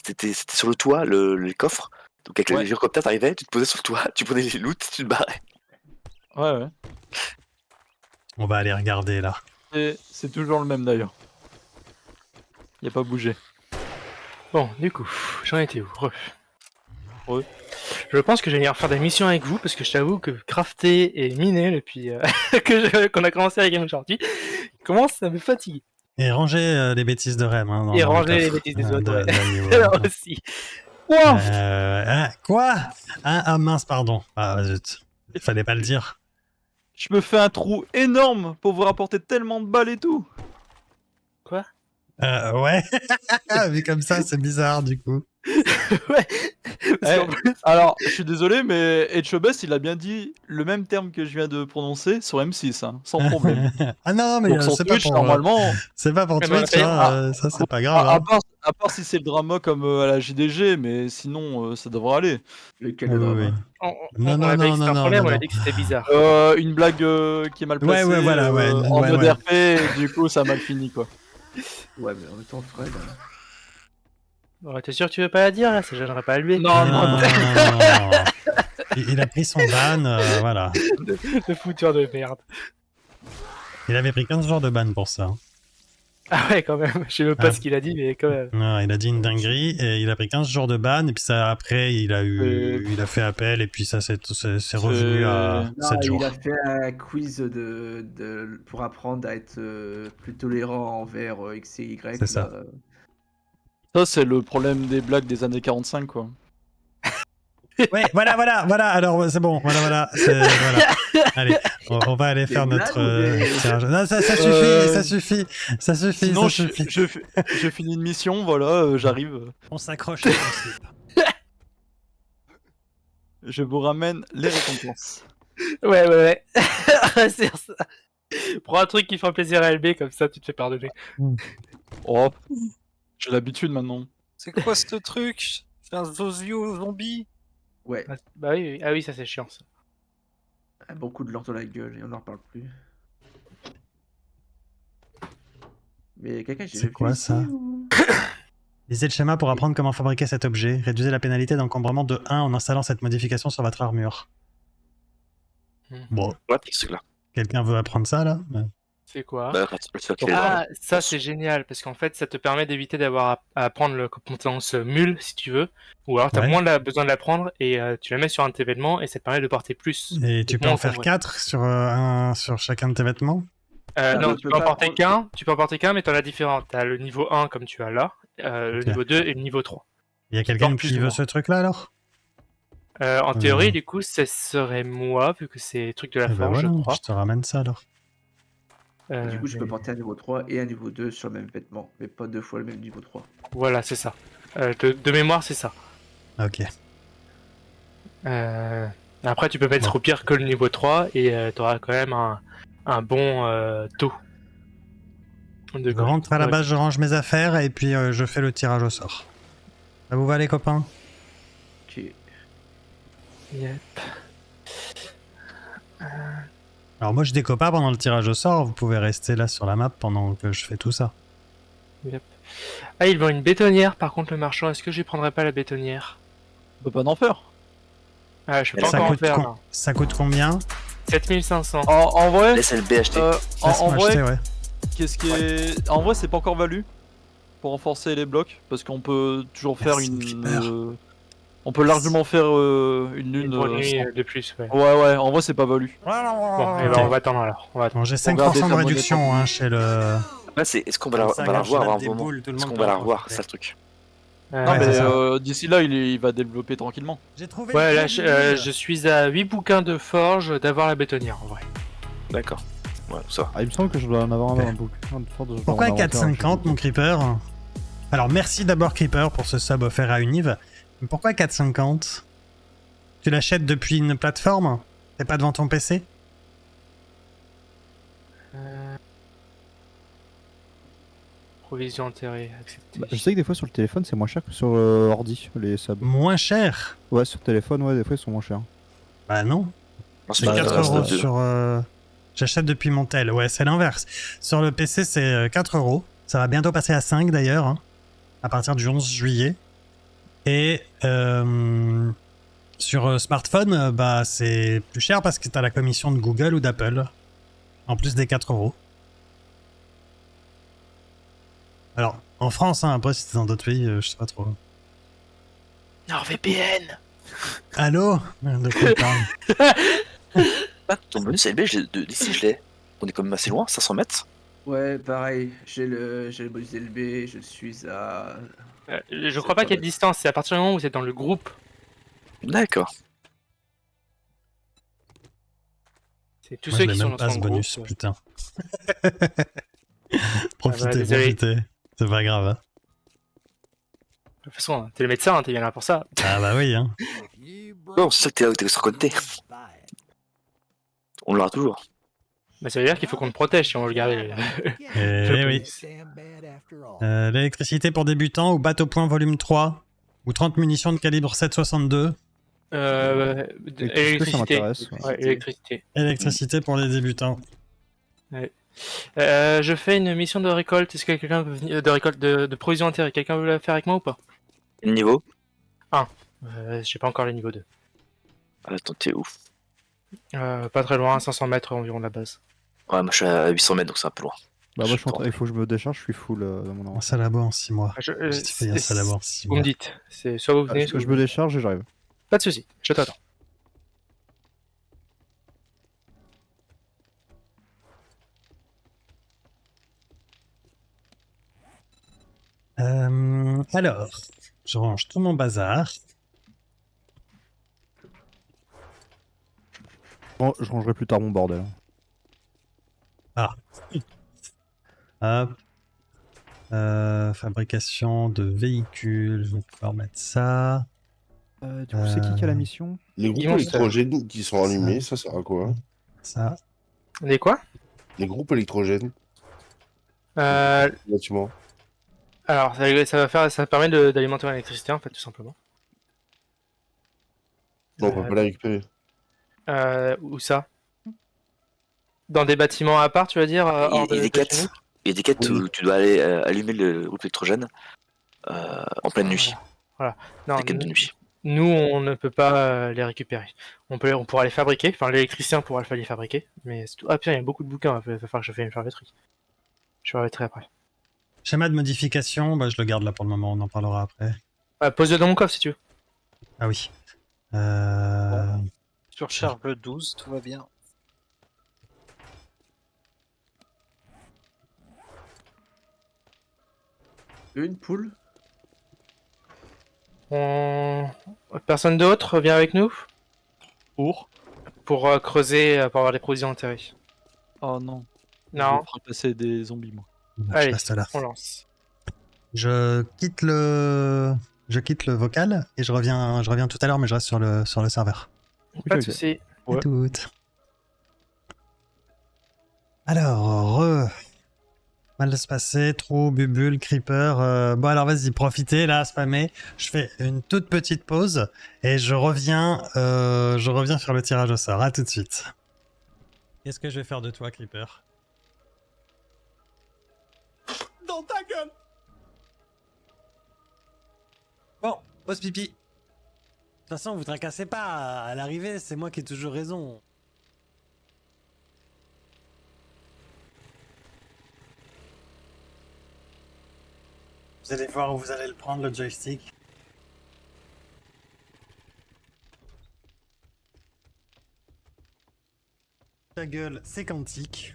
c'était sur le toit, les coffres. Donc, avec Ouais. les hélicoptères, t'arrivais, tu te posais sur le toit, tu prenais les loots, tu te barrais. Ouais. On va aller regarder là. Et c'est toujours le même d'ailleurs. Il a pas bougé. Bon, du coup, j'en étais où? Ouais. Je pense que je vais venir faire des missions avec vous parce que je t'avoue que crafter et miner depuis qu'on a commencé la game aujourd'hui commence à me fatiguer. Et ranger les bêtises de Rem. Hein, Et dans le ranger les coffre, bêtises des autres, ouais. de niveau, Alors hein. aussi. Wow. Quoi ah mince, pardon. Ah zut. Il fallait pas le dire. Je me fais un trou énorme pour vous rapporter tellement de balles et tout. Quoi? Ouais. Mais comme ça, c'est bizarre du coup. Ouais. Parce Eh, qu'en plus- alors, je suis désolé, mais Etchebest, il a bien dit le même terme que je viens de prononcer sur M6, hein, sans problème. Ah non, mais Donc son c'est pas Twitch, pour. normalement, C'est pas pour Mais bon, Twitch, hein, ça c'est pas grave. à Hein. part si c'est le drama comme à la JDG, mais sinon, ça devrait aller. Lequel Oui, le oui, drama? oui. on Non, a non, pas dit non, que c'était non, un non, problème, non, on a non. dit que c'était bizarre. Une blague qui est mal placée Ouais, voilà, ouais, en ouais, mode ouais. RP, et du coup, ça a mal fini, quoi. Ouais, mais en même temps, Fred. Ouais, t'es sûr que tu veux pas la dire là? Ça gênerait pas à lui. Non, non, non. non. Il a pris son ban, voilà. Le fouteur de merde. Il avait pris 15 jours de ban pour ça. Hein. Ah ouais, quand même. Je sais même pas Ah. ce qu'il a dit, mais quand même. Non, il a dit une dinguerie et il a pris 15 jours de ban et puis ça après il a fait appel et puis ça c'est revenu à Non, 7 jours. il a fait un quiz pour apprendre à être plus tolérant envers X et Y. C'est ça. là. Ça, c'est le problème des blagues des années 45, quoi. Ouais, voilà, alors c'est bon, voilà. Allez, on va aller Des faire blagues notre ou des- tirage. Non, ça suffit. Sinon, ça suffit. je finis une mission, voilà, j'arrive. On s'accroche à ton slip. Je vous ramène les récompenses. Ouais. C'est ça. Prends un truc qui fait plaisir à LB, comme ça tu te fais pardonner. Oh, j'ai l'habitude maintenant. C'est quoi ce truc? C'est un Zozio zombie? Ouais, Bah oui. Ah oui, ça c'est chiant ça. un bon coup de lance dans la gueule et on n'en reparle plus. Mais quelqu'un, j'ai C'est quoi vu ici, ça ou- Lisez le schéma pour apprendre comment fabriquer cet objet. Réduisez la pénalité d'encombrement de 1 en installant cette modification sur votre armure. Bon, Ouais, ce truc-là. quelqu'un veut apprendre ça là? C'est quoi? Bah, le truc qui est- Ah, ça c'est génial parce qu'en fait ça te permet d'éviter d'avoir à prendre la compétence mule si tu veux, ou alors t'as Ouais. moins besoin de la prendre et tu la mets sur un de tes vêtements et ça te permet de porter plus. Et tu d'être peux moins en faire encombré. 4 sur chacun de tes vêtements? Non, tu tu peux peux en pas porter prendre- qu'un, tu peux en porter qu'un, mais t'en as différents. T'as le niveau 1 comme tu as là, le Ok. niveau 2 et le niveau 3. Il y a Qui quelqu'un porte plus qui ou veut moins. ce truc là alors? En théorie, du coup, ce serait moi, vu que c'est truc de la Eh ben forge, voilà, je crois. je te ramène ça alors. Du coup, je peux Mais- porter un niveau 3 et un niveau 2 sur le même vêtement, mais pas 2 fois le même niveau 3. Voilà, c'est ça. De mémoire, c'est ça. Ok. Après, tu peux mettre Bon. au pire que le niveau 3 et t'auras quand même un bon taux. De Je rentre à la ouais. base, je range mes affaires et puis je fais le tirage au sort. Ça vous va les copains? Ok. Yep. Alors moi je décope pas pendant le tirage au sort, vous pouvez rester là sur la map pendant que je fais tout ça. Ah, il vend une bétonnière par contre, le marchand. Est-ce que je lui prendrais pas la bétonnière? On peut pas en faire. Ah, je peux Mais pas Ça encore en coûte, faire là. ça coûte combien? 7500. En vrai, Laisse LB acheter. en Laisse-moi vrai, acheter, ouais. qu'est-ce qui est. En vrai, c'est pas encore valu pour renforcer les blocs parce qu'on peut toujours faire Merci, une. Creeper. On peut largement faire une lune. Une bonne nuit sans- de plus, ouais. Ouais, en vrai, c'est pas valu. Bon, et ben Ok. on va attendre alors. On va attendre. Bon, j'ai Regardez 5% de ta monnaie réduction pour- hein, chez le... Là, c'est est-ce qu'on va la, Comme ça, on va la regarde, je revoir lave avant un des moment? boules, tout le Est-ce monde qu'on peut va en la revoir? profiter. C'est ça le truc. Non, Ouais, mais c'est ça. d'ici là, il va développer tranquillement. J'ai trouvé Ouais, le là, code je suis à 8 bouquins de forge d'avoir la bétonnière en vrai. D'accord. Ouais, ça va. Ah, il me semble que je dois en avoir Ok. un bouquin de force, je dois Pourquoi en avoir un, 4,50 mon Creeper? Alors merci d'abord Creeper pour ce sub offert à Univ. Mais pourquoi 4,50? Tu l'achètes depuis une plateforme? T'es pas devant ton PC? Provision enterrée, accepté. Bah, je sais que des fois sur le téléphone c'est moins cher que sur ordi, les subs. Moins cher? Ouais, sur téléphone, ouais, des fois ils sont moins chers. Bah non. Non, C'est c'est 4 c'est euros de- sur... J'achète depuis mon tel. Ouais, c'est l'inverse. Sur le PC, c'est 4 euros. Ça va bientôt passer à 5 d'ailleurs, hein, à partir du 11 juillet. Et sur smartphone, bah, c'est plus cher parce que t'as la commission de Google ou d'Apple. En plus des 4 euros. Alors, en France, hein, après, si c'est dans d'autres pays, je sais pas trop. NordVPN. Allô? De quoi il parle? Ah, ton bonus LB, d'ici je l'ai. On est quand même assez loin, 500 mètres. Ouais, pareil, j'ai le bonus LB, je suis à... Je crois pas qu'il y ait de distance, c'est à partir du moment où vous êtes dans le groupe. D'accord. C'est tous Moi, ceux je l'ai qui sont même dans pas son ce groupe. bonus, putain. Ah bah, désolé. profitez. C'est pas grave. Hein. De toute façon, t'es le médecin, t'es bien là pour ça. Ah bah oui, hein. Non, c'est ça que t'es là où t'es sur connecté. On l'aura toujours. Bah, ça veut dire qu'il faut qu'on te protège si on veut le garder. Eh oui. L'électricité pour débutants ou bateau point volume 3 ou 30 munitions de calibre 7,62. L'électricité, ça m'intéresse. Ouais, électricité. Électricité pour les débutants. Je fais une mission de récolte. Est-ce que quelqu'un veut venir de récolte de provision enterrée? Quelqu'un veut la faire avec moi ou pas? Le niveau? J'ai pas encore le niveau 2. Attends, t'es ouf. Pas très loin, 500 mètres environ de la base. Ouais, moi je suis à 800 mètres donc c'est un peu loin. Bah, moi, Je il faut que je me décharge, je suis full dans mon Un avance. salabo en 6 mois. J'ai fait un salabo en 6 Vous me mois. dites. C'est soit vous venez, Ah, soit je vous me décharge et j'arrive. Pas de soucis, je t'attends. Alors, je range tout mon bazar. Bon, je rangerai plus tard mon bordel. Hop. Fabrication de véhicules. Je vais pouvoir mettre ça. Du coup, c'est qui a la mission? Les groupes Immense. électrogènes qui sont allumés, ça sert à quoi? Ça. Des quoi? Les groupes électrogènes, Euh, bâtiment. alors, ça permet d'alimenter l'électricité en fait, tout simplement. Non, on va pas les récupérer. Où ça? Dans des bâtiments à part, tu vas dire hors Et de les chez nous quêtes? Il y a des quêtes Oui. où tu dois aller allumer le groupe électrogène en pleine nuit. Voilà. Non, Des quêtes de nuit. nous, on ne peut pas les récupérer. On pourra les fabriquer, enfin l'électricien pourra les fabriquer, mais c'est tout. Ah putain, il y a beaucoup de bouquins, il va falloir que je fasse le truc. Je vais après. Schéma de modification, bah, je le garde là pour le moment, on en parlera après. Pose-le dans mon coffre si tu veux. Ah oui. Euh... Surcharge le 12, tout va bien. Une poule. Personne d'autre vient avec nous Pour pour creuser, pour avoir des provisions enterrées. Oh non. Non. Je ferai passer des zombies, moi. bon, je Allez, reste là. on lance. Je quitte le vocal et je reviens tout à l'heure, mais je reste sur le serveur. Pas de ok. soucis. Ouais. À toutes. Alors, mal de se passer, trou, bubule, creeper. Bon, alors vas-y, profitez, là, spammer. Je fais une toute petite pause et je reviens faire le tirage au sort. À tout de suite. Qu'est-ce que je vais faire de toi, creeper? Dans ta gueule! Bon, pause pipi. De toute façon, vous tracassez pas. À l'arrivée, c'est moi qui ai toujours raison. Vous allez voir où vous allez le prendre, le joystick. Ta gueule, c'est quantique.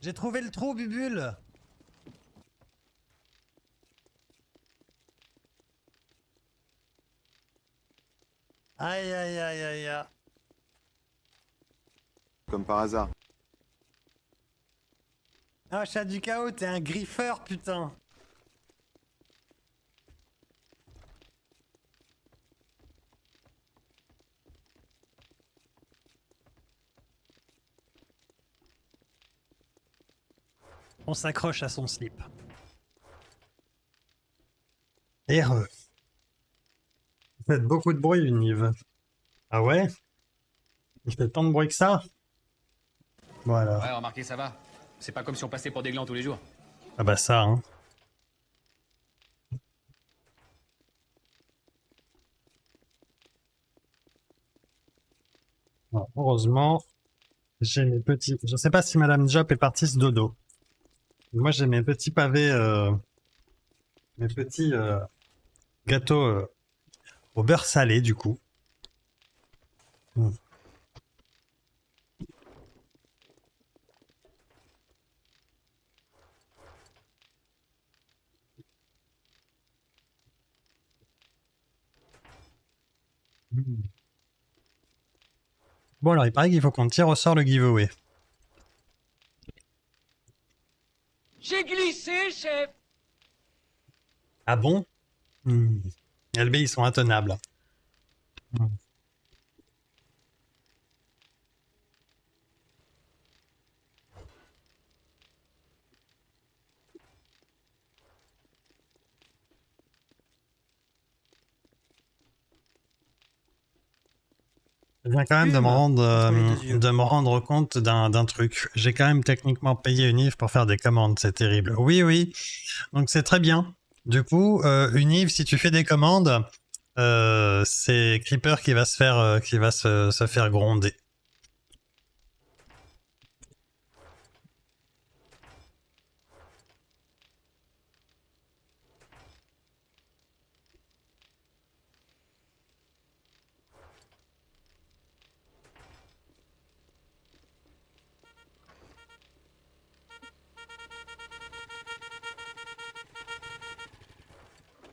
J'ai trouvé le trou, Bubule. Aïe, aïe, aïe, aïe, aïe. Comme par hasard. Ah, chat du chaos, t'es un griffeur, putain. On s'accroche à son slip. Heureux. Vous faites beaucoup de bruit, Univ. Ah ouais? Il fait tant de bruit que ça? Voilà. Ouais, remarquez, ça va. C'est pas comme si on passait pour des glands tous les jours. Ah bah ça, hein. Bon, heureusement, j'ai mes petits... Je sais pas si Madame Jop est partie ce dodo. Moi, j'ai mes petits pavés... Mes petits gâteaux au beurre salé, du coup. Mm. Mm. Bon, alors, il paraît qu'il faut qu'on tire au sort le giveaway. J'ai glissé, chef. Ah bon? LB, ils sont intenables. Mm. Je viens quand même de me rendre compte d'un truc. J'ai quand même techniquement payé Univ pour faire des commandes, c'est terrible. Oui, oui, donc c'est très bien. Du coup, Univ, si tu fais des commandes, c'est Creeper qui va se faire gronder.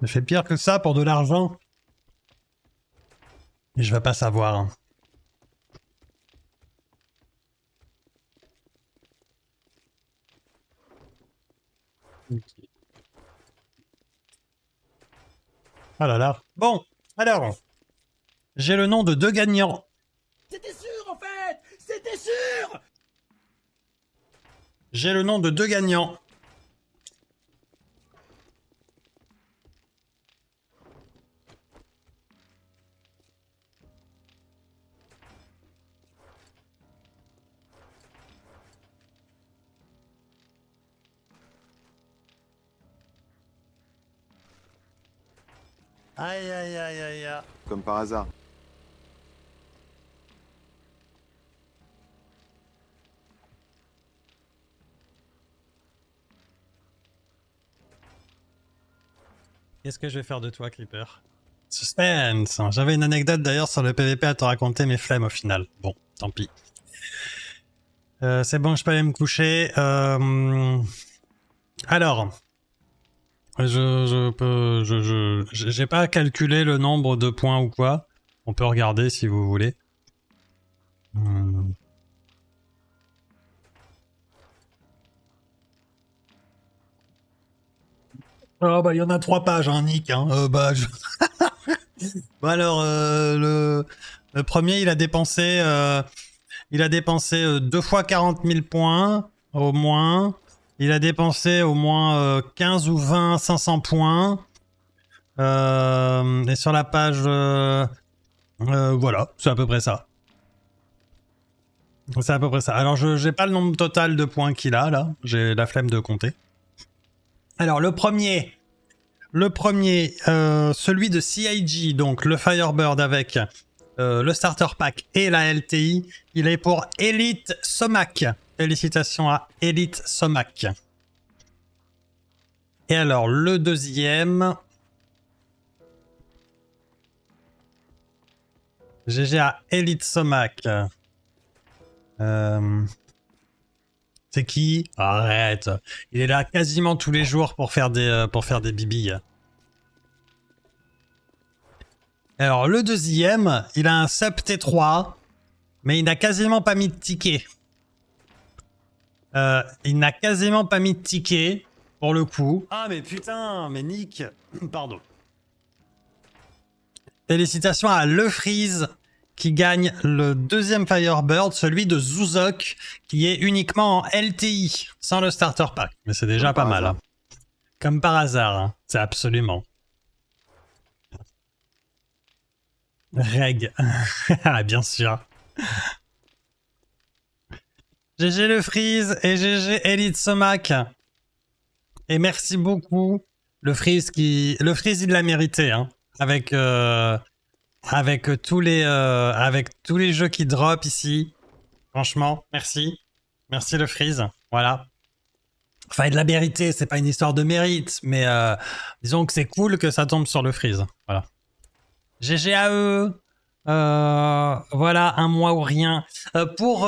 Je fais pire que ça pour de l'argent. Et je vais pas savoir. Hein. Ah là là. Bon, alors. J'ai le nom de deux gagnants. C'était sûr, en fait. C'était sûr. J'ai le nom de deux gagnants. Aïe aïe aïe aïe aïe. Comme par hasard. Qu'est-ce que je vais faire de toi, Creeper? Suspense. J'avais une anecdote d'ailleurs sur le PVP à te raconter, mais flemme au final. Bon, tant pis. C'est bon, je peux aller me coucher. Alors, j'ai pas calculé le nombre de points ou quoi. On peut regarder si vous voulez. Oh bah il y en a 3 pages, hein, Nick. Hein. Bon alors, le premier, il a dépensé 2 fois 40 000 points, au moins. Il a dépensé au moins 15 ou 20 500 points. Et sur la page... voilà, c'est à peu près ça. C'est à peu près ça. Alors, j'ai pas le nombre total de points qu'il a, là. J'ai la flemme de compter. Alors, le premier, celui de CIG, donc le Firebird avec le Starter Pack et la LTI, il est pour Elite Somac. Félicitations à Elite Somac. Et alors, le deuxième... GG à Elite Somac. C'est qui? Arrête. Il est là quasiment tous les jours pour faire des bibilles. Alors le deuxième, il a un sub T3, mais il n'a quasiment pas mis de ticket. Il n'a quasiment pas mis de ticket, pour le coup. Ah mais putain, mais Nick, pardon. Félicitations à Le Freeze qui gagne le deuxième Firebird, celui de Zuzok, qui est uniquement en LTI, sans le starter pack. Mais c'est déjà pas mal. Hein. Comme par hasard, hein. C'est absolument. Reg. Bien sûr. GG Le Freeze et GG Elite Somac. Et merci beaucoup. Le Freeze, il l'a mérité, hein. Avec tous les jeux qui drop ici. Franchement, merci. Merci Le Freeze. Voilà. Enfin, de la mérité, c'est pas une histoire de mérite, mais disons que c'est cool que ça tombe sur Le Freeze. Voilà. GG à eux. Voilà, un mois ou rien. Pour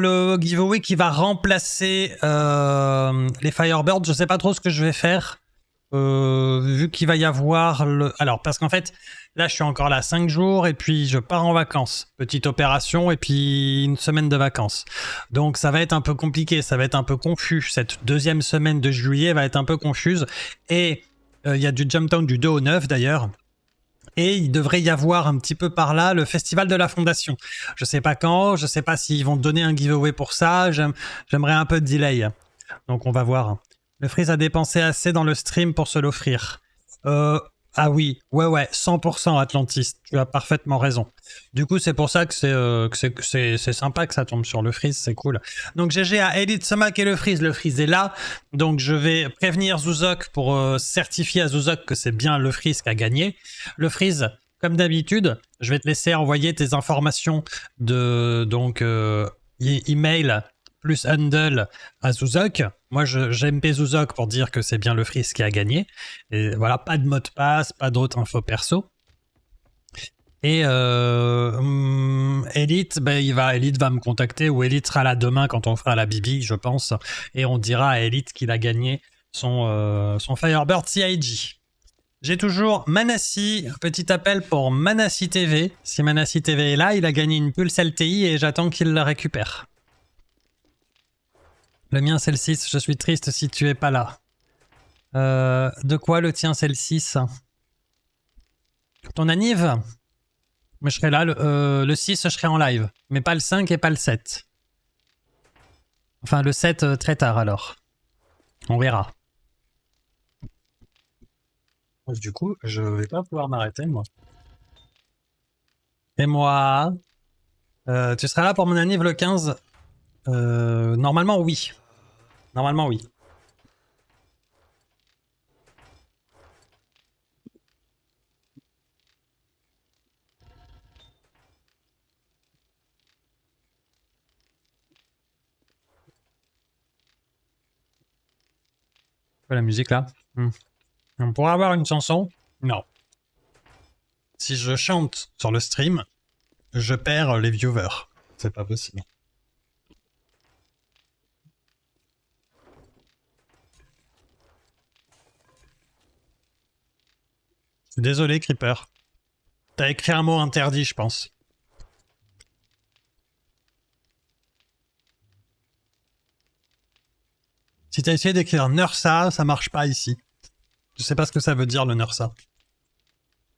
le giveaway qui va remplacer les Firebirds, je sais pas trop ce que je vais faire. Vu qu'il va y avoir le... Alors, parce qu'en fait, là, je suis encore là 5 jours et puis je pars en vacances. Petite opération et puis une semaine de vacances. Donc, ça va être un peu compliqué, ça va être un peu confus. Cette deuxième semaine de juillet va être un peu confuse. Et il y a du Jumptown du 2 au 9 d'ailleurs. Et il devrait y avoir un petit peu par là le festival de la Fondation. Je sais pas quand, je sais pas s'ils vont donner un giveaway pour ça. J'aimerais un peu de delay. Donc, on va voir. Le Freeze a dépensé assez dans le stream pour se l'offrir. Ah oui, ouais, 100% Atlantis. Tu as parfaitement raison. Du coup, c'est pour ça que c'est sympa que ça tombe sur Le Freeze, c'est cool. Donc GG à Elite Somac et Le Freeze. Le Freeze est là. Donc je vais prévenir Zuzok pour certifier à Zuzok que c'est bien Le Freeze qui a gagné. Le Freeze, comme d'habitude, je vais te laisser envoyer tes informations de email plus handle à Zuzok. Moi, j'aime Zuzok pour dire que c'est bien Le Freeze qui a gagné. Et voilà, pas de mot de passe, pas d'autres infos perso. Et Elite, Elite va me contacter, ou Elite sera là demain quand on fera la bibi, je pense. Et on dira à Elite qu'il a gagné son Firebird CIG. J'ai toujours Manassi, petit appel pour Manassi TV. Si Manassi TV est là, il a gagné une Pulse LTI et j'attends qu'il la récupère. Le mien c'est le 6, je suis triste si tu es pas là. De quoi le tien c'est le 6? Ton anniv? Mais je serai là, le 6 je serai en live, mais pas le 5 et pas le 7. Enfin le 7 très tard alors. On verra. Du coup, je vais pas pouvoir m'arrêter moi. Et moi? Tu seras là pour mon anniv le 15? Normalement oui. Normalement oui. Quoi la musique là? On pourrait avoir une chanson? Non. Si je chante sur le stream, je perds les viewers. C'est pas possible. Je suis désolé, Creeper. T'as écrit un mot interdit, je pense. Si t'as essayé d'écrire Nursa, ça marche pas ici. Je sais pas ce que ça veut dire le Nursa.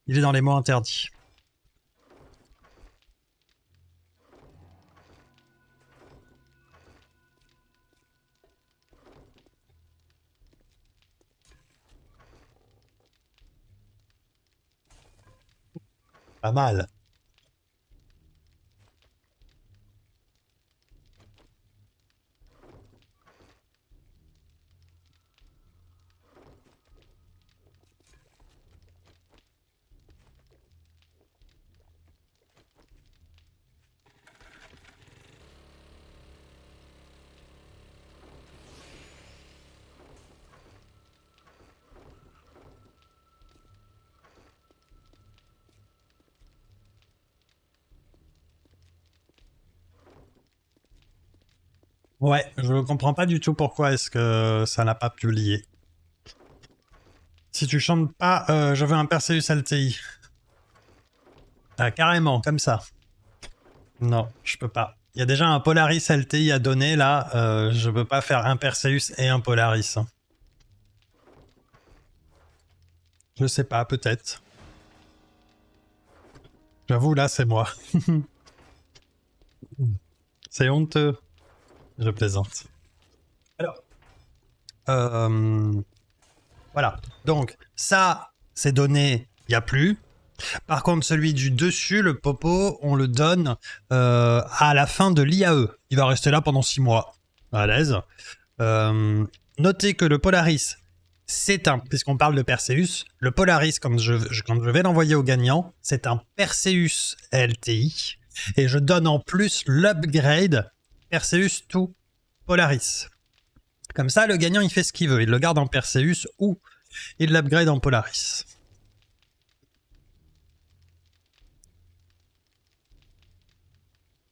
Il est dans les mots interdits. Pas mal. Ouais, je comprends pas du tout pourquoi est-ce que ça n'a pas publié. Si tu chantes pas, je veux un Perseus LTI. Ah, carrément, comme ça. Non, je peux pas. Il y a déjà un Polaris LTI à donner, là. Je peux pas faire un Perseus et un Polaris. Je sais pas, peut-être. J'avoue, là, c'est moi. C'est honteux. Je plaisante. Alors. Voilà. Donc, ça, c'est donné, il n'y a plus. Par contre, celui du dessus, le popo, on le donne à la fin de l'IAE. Il va rester là pendant 6 mois. À l'aise. Notez que le Polaris, c'est un... Puisqu'on parle de Perseus, le Polaris, quand je vais l'envoyer au gagnant, c'est un Perseus LTI. Et je donne en plus l'upgrade Perseus to Polaris. Comme ça, le gagnant, il fait ce qu'il veut. Il le garde en Perseus ou il l'upgrade en Polaris.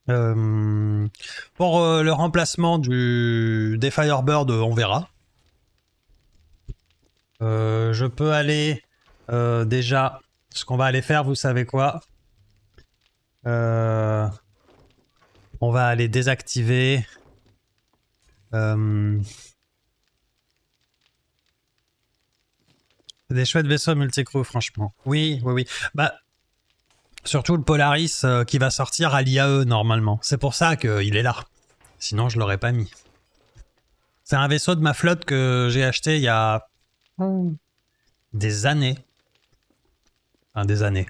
Pour le remplacement des Firebird, on verra. Je peux aller déjà... Ce qu'on va aller faire, vous savez quoi? On va aller désactiver... des chouettes vaisseaux multicrew, franchement. Oui, oui, oui. Bah, surtout le Polaris qui va sortir à l'IAE normalement. C'est pour ça qu'il est là. Sinon, je l'aurais pas mis. C'est un vaisseau de ma flotte que j'ai acheté il y a des années. Enfin, des années.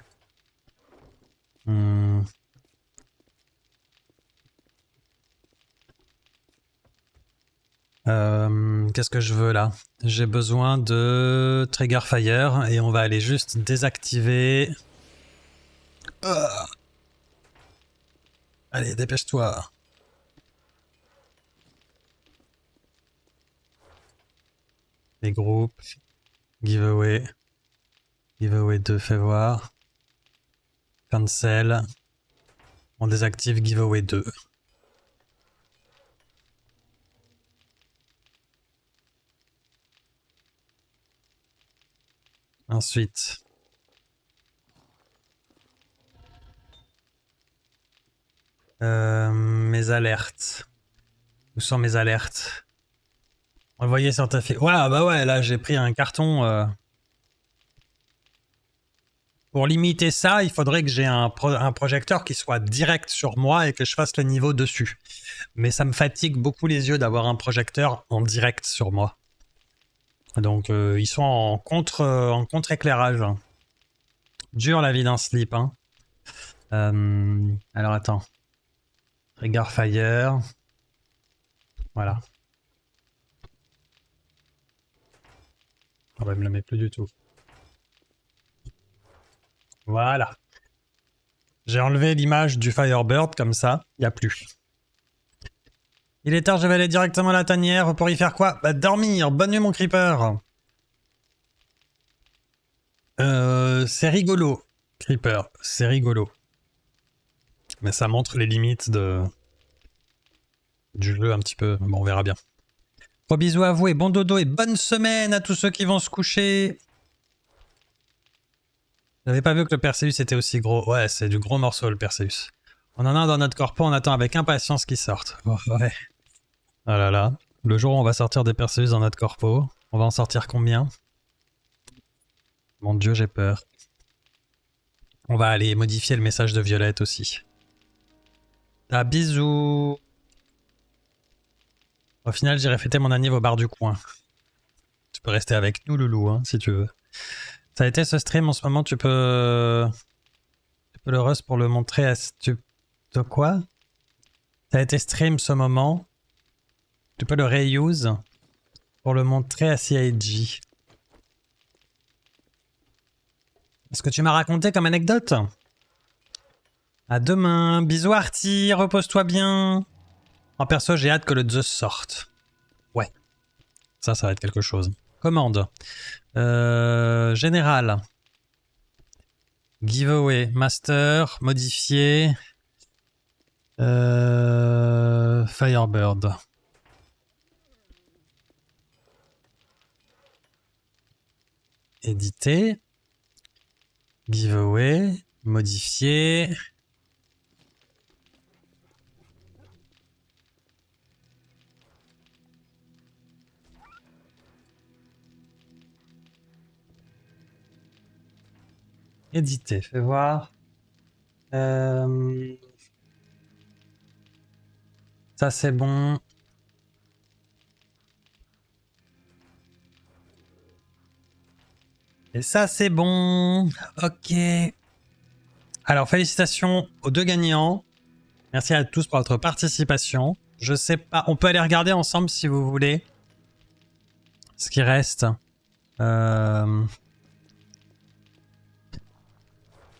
Qu'est-ce que je veux là? J'ai besoin de Trigger Fire et on va aller juste désactiver. Allez, dépêche-toi. Les groupes. Giveaway. Giveaway 2, fais voir. Cancel. On désactive Giveaway 2. Ensuite, mes alertes. Où sont mes alertes? On le voyait sur ta fille. Ouais, bah ouais, là j'ai pris un carton. Pour limiter ça, il faudrait que j'ai un projecteur qui soit direct sur moi et que je fasse le niveau dessus. Mais ça me fatigue beaucoup les yeux d'avoir un projecteur en direct sur moi. Donc ils sont en contre-éclairage. Dur la vie d'un slip. Hein. Alors attends. Trigger Fire. Voilà. On va me le mettre plus du tout. Voilà. J'ai enlevé l'image du Firebird comme ça, il n'y a plus. Il est tard, je vais aller directement à la tanière. Pour y faire quoi? Bah dormir. Bonne nuit mon creeper. C'est rigolo, creeper. C'est rigolo. Mais ça montre les limites du jeu un petit peu. Bon, on verra bien. Gros bisous à vous et bon dodo et bonne semaine à tous ceux qui vont se coucher. J'avais pas vu que le Perseus était aussi gros. Ouais, c'est du gros morceau le Perseus. On en a un dans notre corpo, on attend avec impatience qu'il sorte. Oh, ouais. Ah là là. Le jour où on va sortir des Perseus dans notre corpo, on va en sortir combien? Mon dieu, j'ai peur. On va aller modifier le message de Violette aussi. Ah, bisous. Au final, j'irai fêter mon anniv au bar du coin. Tu peux rester avec nous, Loulou, hein, si tu veux. Ça a été ce stream en ce moment, tu peux le rust pour le montrer à... De quoi? Ça a été stream ce moment. Tu peux le reuse pour le montrer à CIG. Ce que tu m'as raconté comme anecdote. À demain. Bisous Arty, repose-toi bien. En perso, j'ai hâte que le Zeus sorte. Ouais. Ça va être quelque chose. Commande. Général. Giveaway. Master. Modifié. Firebird. Éditer. Giveaway. Modifié. Éditer, fais voir. Ça c'est bon. Et ça c'est bon. Ok. Alors félicitations aux deux gagnants. Merci à tous pour votre participation. Je sais pas, on peut aller regarder ensemble si vous voulez. Ce qui reste.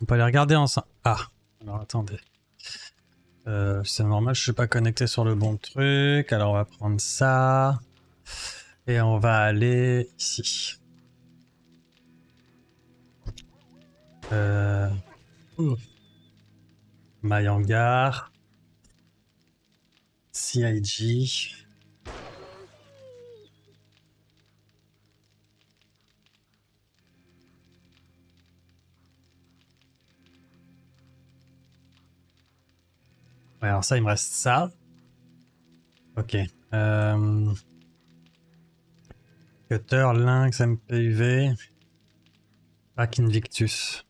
On peut aller regarder ensemble. Ah, alors attendez. C'est normal, je suis pas connecté sur le bon truc. Alors on va prendre ça. Et on va aller ici. My Hangar. CIG. Ouais, alors ça, il me reste ça. Ok. Cutter, Lynx, MPUV. Pack Invictus.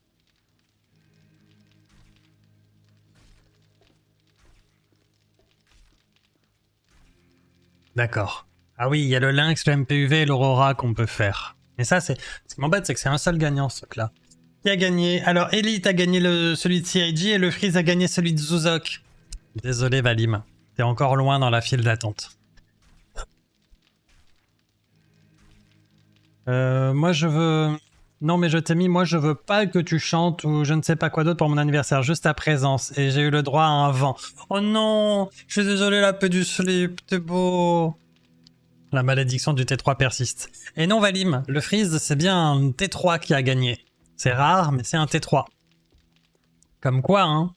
D'accord. Ah oui, il y a le Lynx, le MPUV et l'Aurora qu'on peut faire. Mais ça, c'est... Ce qui m'embête, c'est que c'est un seul gagnant, ce truc-là. Qui a gagné? Alors, Elite a gagné celui de CIG et le Freeze a gagné celui de Zuzok. Désolé, Valim. T'es encore loin dans la file d'attente. Moi, je veux... Non, mais je t'ai mis, moi, je veux pas que tu chantes ou je ne sais pas quoi d'autre pour mon anniversaire, juste ta présence. Et j'ai eu le droit à un vent. Oh non! Je suis désolé, la paix du slip, t'es beau! La malédiction du T3 persiste. Et non, Valim, le Freeze, c'est bien un T3 qui a gagné. C'est rare, mais c'est un T3. Comme quoi, hein?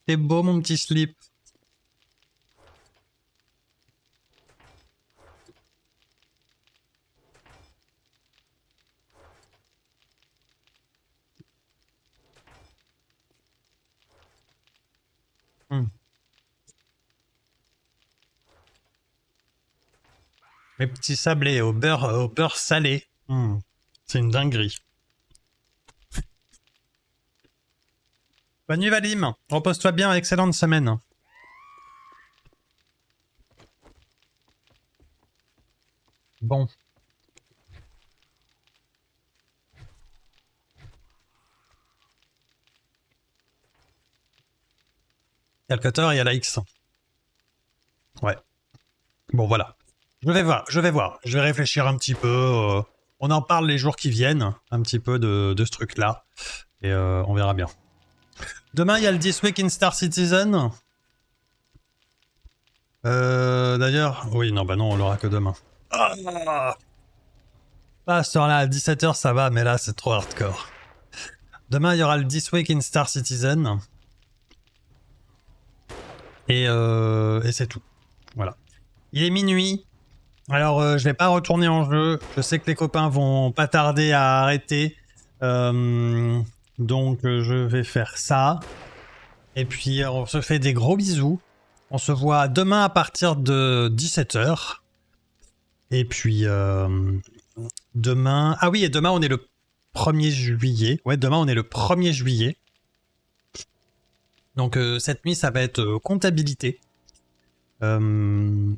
T'es beau, mon petit slip. Mes petits sablés au beurre salé. C'est une dinguerie. Bonne nuit Valim. Repose-toi bien, excellente semaine. Bon. Il y a le cutter et il y a la X. Ouais. Bon, voilà. Je vais voir. Je vais réfléchir un petit peu. On en parle les jours qui viennent, un petit peu de ce truc-là. Et on verra bien. Demain, il y a le This Week in Star Citizen. D'ailleurs, oui, non, bah non, on l'aura que demain. Ah, à ce temps-là, à 17h, ça va, mais là, c'est trop hardcore. Demain, il y aura le This Week in Star Citizen. Et c'est tout. Voilà. Il est minuit. Alors, je vais pas retourner en jeu. Je sais que les copains vont pas tarder à arrêter. Donc, je vais faire ça. Et puis, on se fait des gros bisous. On se voit demain à partir de 17h. Et puis, demain... Ah oui, et demain, on est le 1er juillet. Ouais, demain, on est le 1er juillet. Donc, cette nuit, ça va être comptabilité. Je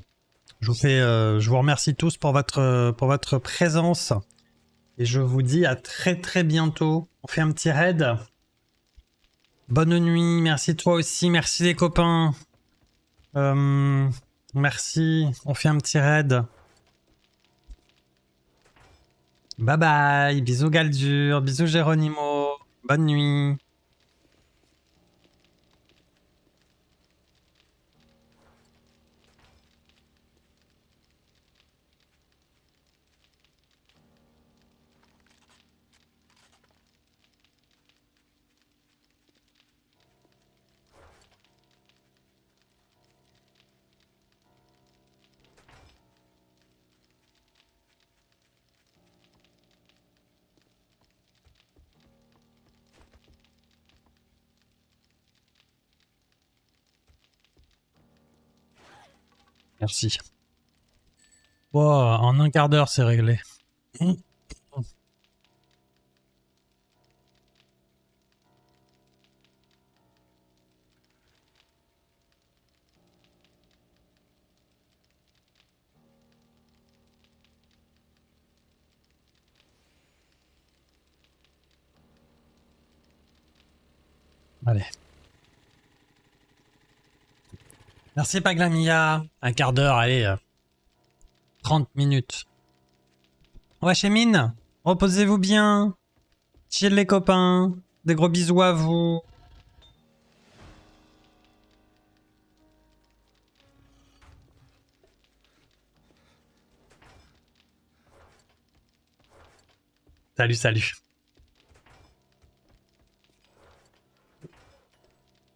vous remercie tous pour votre présence. Et je vous dis à très très bientôt. On fait un petit raid. Bonne nuit, merci toi aussi, merci les copains. Merci, on fait un petit raid. Bye bye, bisous Galdur, bisous Geronimo, bonne nuit. Merci. Wow, en un quart d'heure, c'est réglé. Allez. Merci Paglamia. Un quart d'heure, allez. 30 minutes. On va chez Mine. Reposez-vous bien. Chill les copains. Des gros bisous à vous. Salut, salut.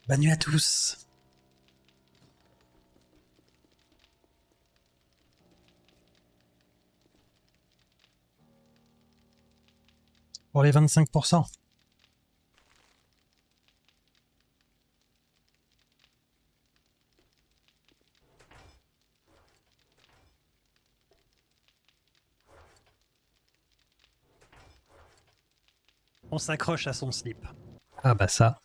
Bonne nuit à tous. Pour les 25%. On s'accroche à son slip. Ah bah ça.